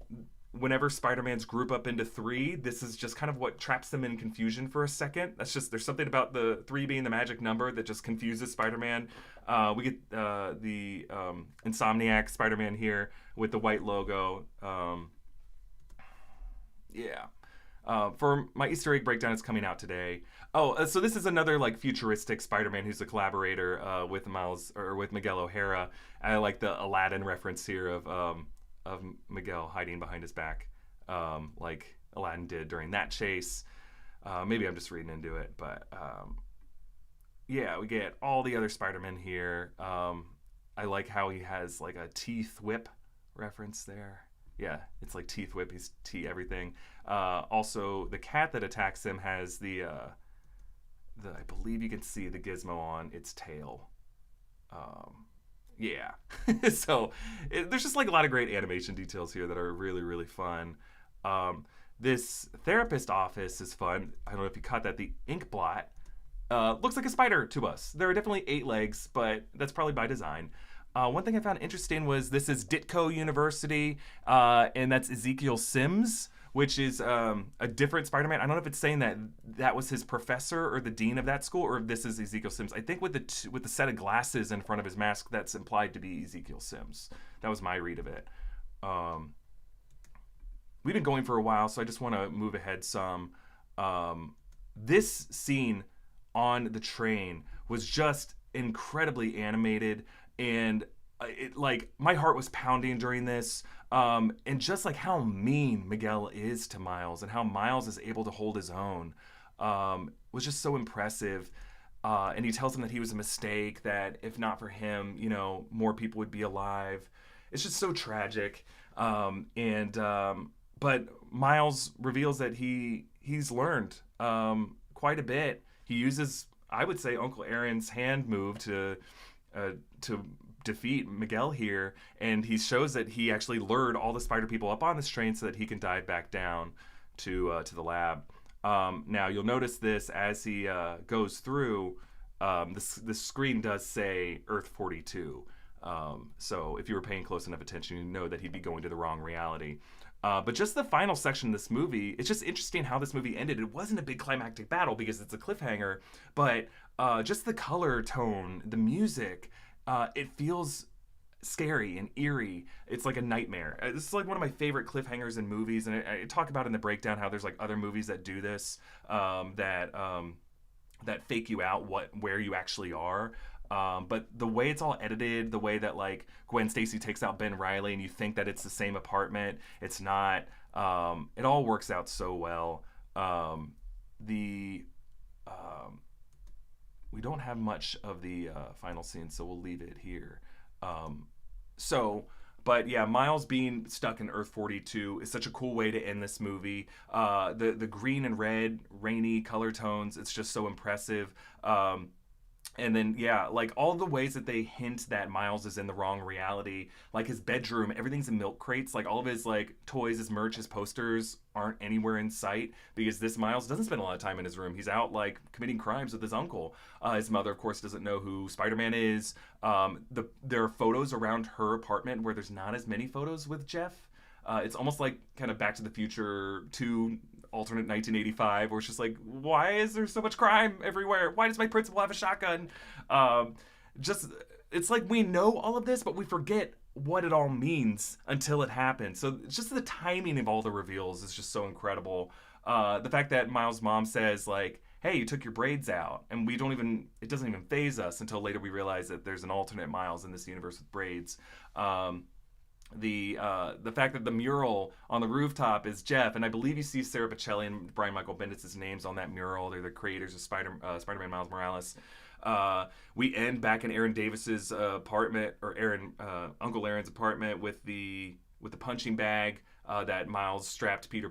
whenever Spider-Man's group up into three, this is just kind of what traps them in confusion for a second. There's something about the three being the magic number that just confuses Spider-Man. We get the Insomniac Spider-Man here with the white logo. Yeah. For my Easter egg breakdown, it's coming out today. So this is another, like, futuristic Spider-Man who's a collaborator with Miguel O'Hara. I like the Aladdin reference here of Miguel hiding behind his back, like Aladdin did during that chase. Maybe I'm just reading into it, but yeah, we get all the other Spider-Men here. I like how he has, like, a teeth whip reference there. Yeah, it's like teeth whip. He's tea everything. Also, the cat that attacks him has the I believe you can see the gizmo on its tail. Yeah. So there's just, like, a lot of great animation details here that are really, really fun. This therapist office is fun. I don't know if you caught that. The ink blot looks like a spider to us. There are definitely 8 legs, but that's probably by design. One thing I found interesting was this is Ditko University, and that's Ezekiel Sims, which is a different Spider-Man. I don't know if it's saying that was his professor or the dean of that school, or if this is Ezekiel Sims. I think with the set of glasses in front of his mask, that's implied to be Ezekiel Sims. That was my read of it. We've been going for a while, so I just want to move ahead some. This scene on the train was just incredibly animated. And my heart was pounding during this, and just, like, how mean Miguel is to Miles and how Miles is able to hold his own was just so impressive. And he tells him that he was a mistake, that if not for him, you know, more people would be alive. It's just so tragic. But Miles reveals that he's learned quite a bit. He uses, I would say, Uncle Aaron's hand move to defeat Miguel here, and he shows that he actually lured all the spider people up on this train so that he can dive back down to the lab. Now you'll notice this as he goes through. The screen does say Earth 42. So if you were paying close enough attention, you know that he'd be going to the wrong reality. But just the final section of this movie, it's just interesting how this movie ended. It wasn't a big climactic battle because it's a cliffhanger, but just the color tone, the music, it feels scary and eerie. It's like a nightmare. This is like one of my favorite cliffhangers in movies, and I talk about in the breakdown how there's, like, other movies that do this, that fake you out where you actually are. But the way it's all edited, the way that, like, Gwen Stacy takes out Ben Reilly and you think that it's the same apartment, it's not. It all works out so well. We don't have much of the final scene, so we'll leave it here. But yeah, Miles being stuck in Earth 42 is such a cool way to end this movie. The green and red, rainy color tones, it's just so impressive. And then, yeah, like all the ways that they hint that Miles is in the wrong reality, like his bedroom, everything's in milk crates. Like all of his like toys, his merch, his posters aren't anywhere in sight because this Miles doesn't spend a lot of time in his room. He's out like committing crimes with his uncle. His mother, of course, doesn't know who Spider-Man is. There are photos around her apartment where there's not as many photos with Jeff. It's almost like kind of Back to the Future 2 alternate 1985, where it's just like, why is there so much crime everywhere? Why does my principal have a shotgun? Just, it's like we know all of this, but we forget what it all means until it happens. So just the timing of all the reveals is just so incredible. The fact that Miles' mom says like, hey, you took your braids out, and it doesn't even faze us until later we realize that there's an alternate Miles in this universe with braids. The fact that the mural on the rooftop is Jeff, and I believe you see Sarah Pacelli and Brian Michael Bendis' names on that mural. They're the creators of Spider-Man Miles Morales. We end back in Aaron Davis's apartment, or Uncle Aaron's apartment, with the punching bag that Miles strapped Peter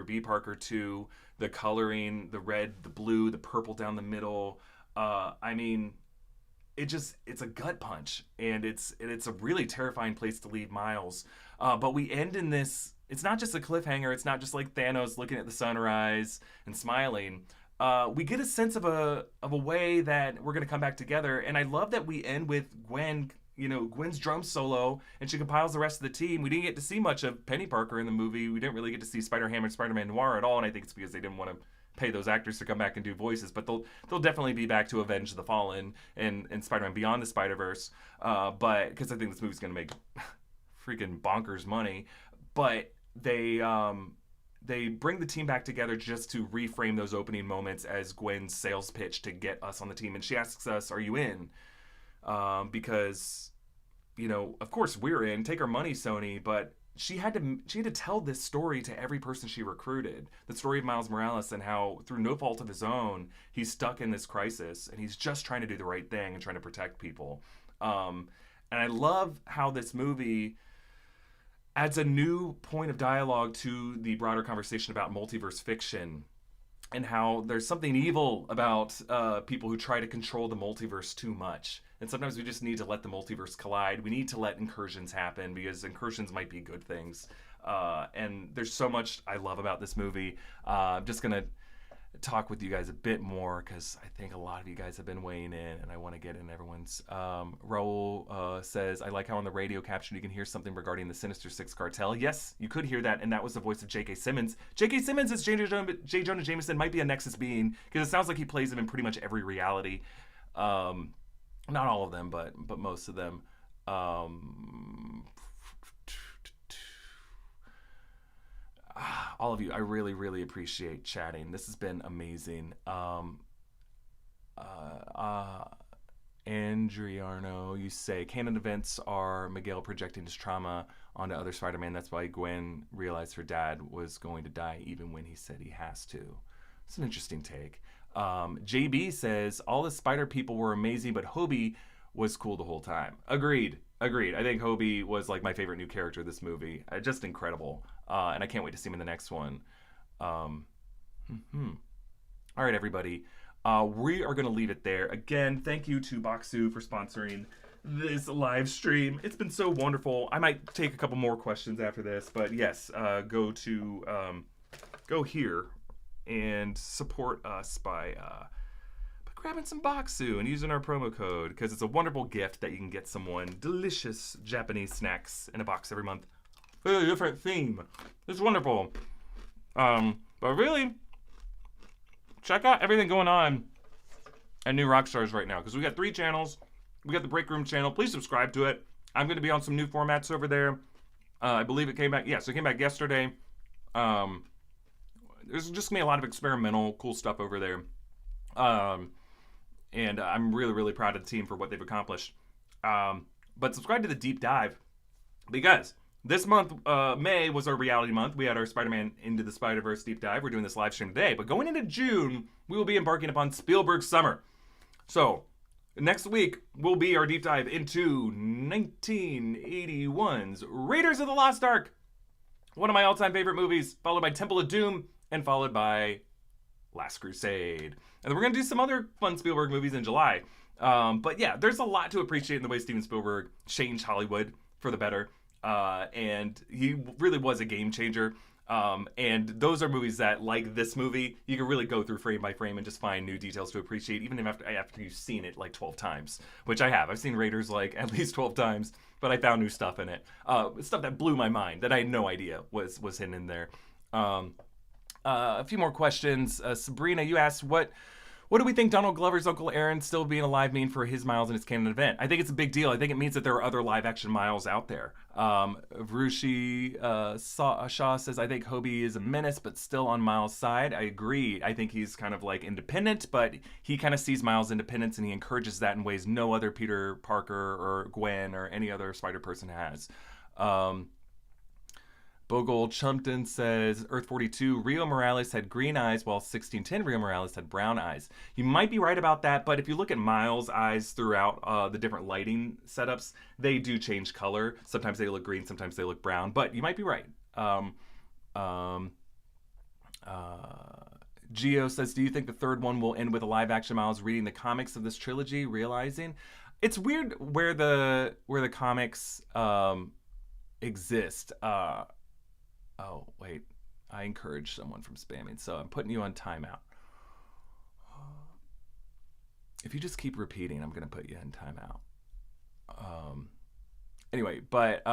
B. Parker to. The coloring, the red, the blue, the purple down the middle. I mean, it's a gut punch, and it's a really terrifying place to leave Miles. But we end in this. It's not just a cliffhanger. It's not just like Thanos looking at the sunrise and smiling. We get a sense of a way that we're gonna come back together, and I love that we end with Gwen. You know, Gwen's drum solo, and she compiles the rest of the team. We didn't get to see much of Penny Parker in the movie. We didn't really get to see Spider-Ham and Spider-Man Noir at all, and I think it's because they didn't want to pay those actors to come back and do voices. But they'll definitely be back to avenge the fallen and Spider-Man Beyond the Spiderverse. But because I think this movie's going to make freaking bonkers money. But they bring the team back together just to reframe those opening moments as Gwen's sales pitch to get us on the team. And she asks us, "Are you in?" Because, you know, of course we're in. Take our money, Sony. But she had to tell this story to every person she recruited. The story of Miles Morales and how, through no fault of his own, he's stuck in this crisis and he's just trying to do the right thing and trying to protect people. And I love how this movie adds a new point of dialogue to the broader conversation about multiverse fiction, and how there's something evil about people who try to control the multiverse too much. And sometimes we just need to let the multiverse collide. We need to let incursions happen, because incursions might be good things. And there's so much I love about this movie. I'm just going to talk with you guys a bit more, because I think a lot of you guys have been weighing in, and I want to get in everyone's. Raul says, I like how on the radio caption you can hear something regarding the Sinister Six cartel. Yes, you could hear that, and that was the voice of J.K. Simmons. J.K. Simmons as J. Jonah Jameson might be a Nexus being, because it sounds like he plays him in pretty much every reality. Not all of them, but most of them. All of you, I really, really appreciate chatting. This has been amazing. Andriarno, you say, canon events are Miguel projecting his trauma onto other Spider-Man. That's why Gwen realized her dad was going to die even when he said he has to. It's an interesting take. JB says, all the spider people were amazing, but Hobie was cool the whole time. Agreed. I think Hobie was like my favorite new character of this movie. Just incredible. And I can't wait to see him in the next one. All right, everybody. We are going to leave it there. Again, thank you to Boxu for sponsoring this live stream. It's been so wonderful. I might take a couple more questions after this, but yes, go here and support us by grabbing some Boxu and using our promo code, because it's a wonderful gift that you can get someone delicious Japanese snacks in a box every month. A different theme. It's wonderful. But really, check out everything going on at New Rockstars right now, because we got 3 channels. We got the Break Room channel. Please subscribe to it. I'm going to be on some new formats over there. I believe it came back. Yes, it came back yesterday. There's just going to be a lot of experimental, cool stuff over there. And I'm really, really proud of the team for what they've accomplished. But subscribe to the Deep Dive, because this month, May, was our reality month. We had our Spider-Man Into the Spiderverse Deep Dive. We're doing this live stream today. But going into June, we will be embarking upon Spielberg's summer. So, next week will be our deep dive into 1981's Raiders of the Lost Ark. One of my all-time favorite movies, followed by Temple of Doom, and followed by Last Crusade. And then we're going to do some other fun Spielberg movies in July. But yeah, there's a lot to appreciate in the way Steven Spielberg changed Hollywood for the better. And he really was a game changer. And those are movies that, like this movie, you can really go through frame by frame and just find new details to appreciate, even after you've seen it like 12 times, which I have. I've seen Raiders like at least 12 times, but I found new stuff in it. Stuff that blew my mind that I had no idea was hidden in there. A few more questions. Sabrina, you asked, what do we think Donald Glover's Uncle Aaron still being alive mean for his Miles and his canon event? I think it's a big deal. I think it means that there are other live action Miles out there. Vrushi Shaw says, I think Hobie is a menace, but still on Miles' side. I agree. I think he's kind of like independent, but he kind of sees Miles' independence and he encourages that in ways no other Peter Parker or Gwen or any other Spider person has. Bogle Chumpton says, Earth 42, Rio Morales had green eyes, while 1610 Rio Morales had brown eyes. You might be right about that, but if you look at Miles' eyes throughout the different lighting setups, they do change color. Sometimes they look green, sometimes they look brown, but you might be right. Geo says, do you think the third one will end with a live-action Miles reading the comics of this trilogy, realizing? It's weird where the comics exist. Oh, wait. I encouraged someone from spamming, so I'm putting you on timeout. If you just keep repeating, I'm going to put you in timeout. Anyway, but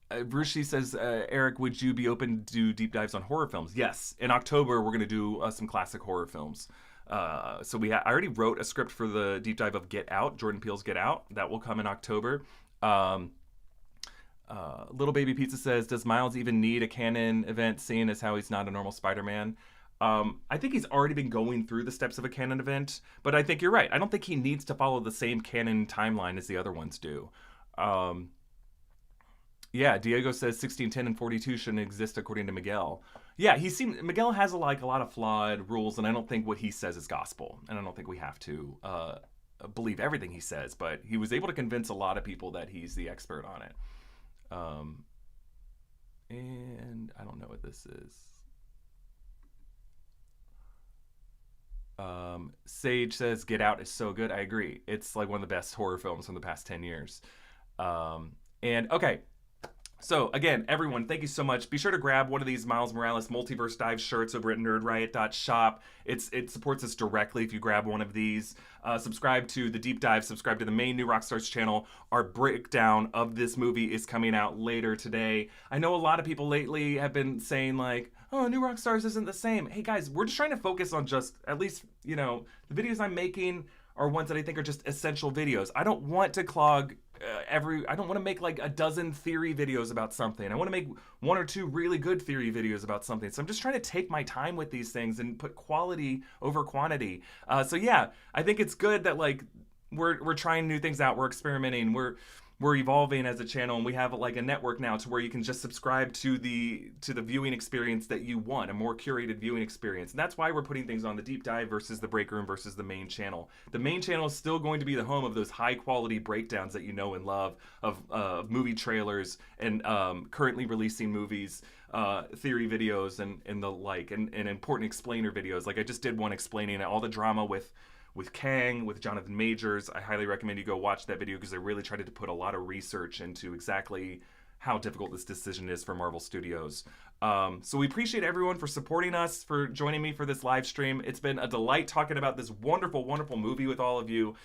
Brushi says, Eric, would you be open to do deep dives on horror films? Yes. In October, we're going to do some classic horror films. So I already wrote a script for the deep dive of Get Out, Jordan Peele's Get Out. That will come in October. Little Baby Pizza says, does Miles even need a canon event, seeing as how he's not a normal Spider-Man? I think he's already been going through the steps of a canon event, but I think you're right. I don't think he needs to follow the same canon timeline as the other ones do. Yeah, Diego says 1610 and 42 shouldn't exist according to Miguel. Yeah, Miguel has a lot of flawed rules, and I don't think what he says is gospel, and I don't think we have to believe everything he says, but he was able to convince a lot of people that he's the expert on it. And I don't know what this is. Sage says Get Out is so good. I agree. It's like one of the best horror films from the past 10 years. And okay. So again, everyone, thank you so much. Be sure to grab one of these Miles Morales Multiverse Dive shirts over at nerdriot.shop. It supports us directly if you grab one of these. Subscribe to the deep dive, subscribe to the main New Rockstars channel. Our breakdown of this movie is coming out later today. I know a lot of people lately have been saying like, oh, New Rockstars isn't the same. Hey guys, we're just trying to focus on just, at least, the videos I'm making are ones that I think are just essential videos. I don't want to clog I don't want to make like a dozen theory videos about something. I want to make one or two really good theory videos about something. So I'm just trying to take my time with these things and put quality over quantity. So yeah, I think it's good that like we're trying new things out. We're experimenting. We're evolving as a channel, and we have like a network now to where you can just subscribe to the viewing experience that you want, a more curated viewing experience. And that's why we're putting things on the deep dive versus the break room versus the main channel. The main channel is still going to be the home of those high quality breakdowns that you know and love of movie trailers and currently releasing movies, theory videos and the like, and important explainer videos. Like I just did one explaining all the drama with Kang, with Jonathan Majors. I highly recommend you go watch that video because I really tried to put a lot of research into exactly how difficult this decision is for Marvel Studios. So we appreciate everyone for supporting us, for joining me for this live stream. It's been a delight talking about this wonderful, wonderful movie with all of you.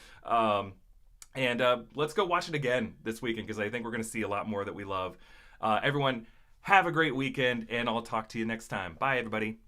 And let's go watch it again this weekend because I think we're going to see a lot more that we love. Everyone, have a great weekend, and I'll talk to you next time. Bye, everybody.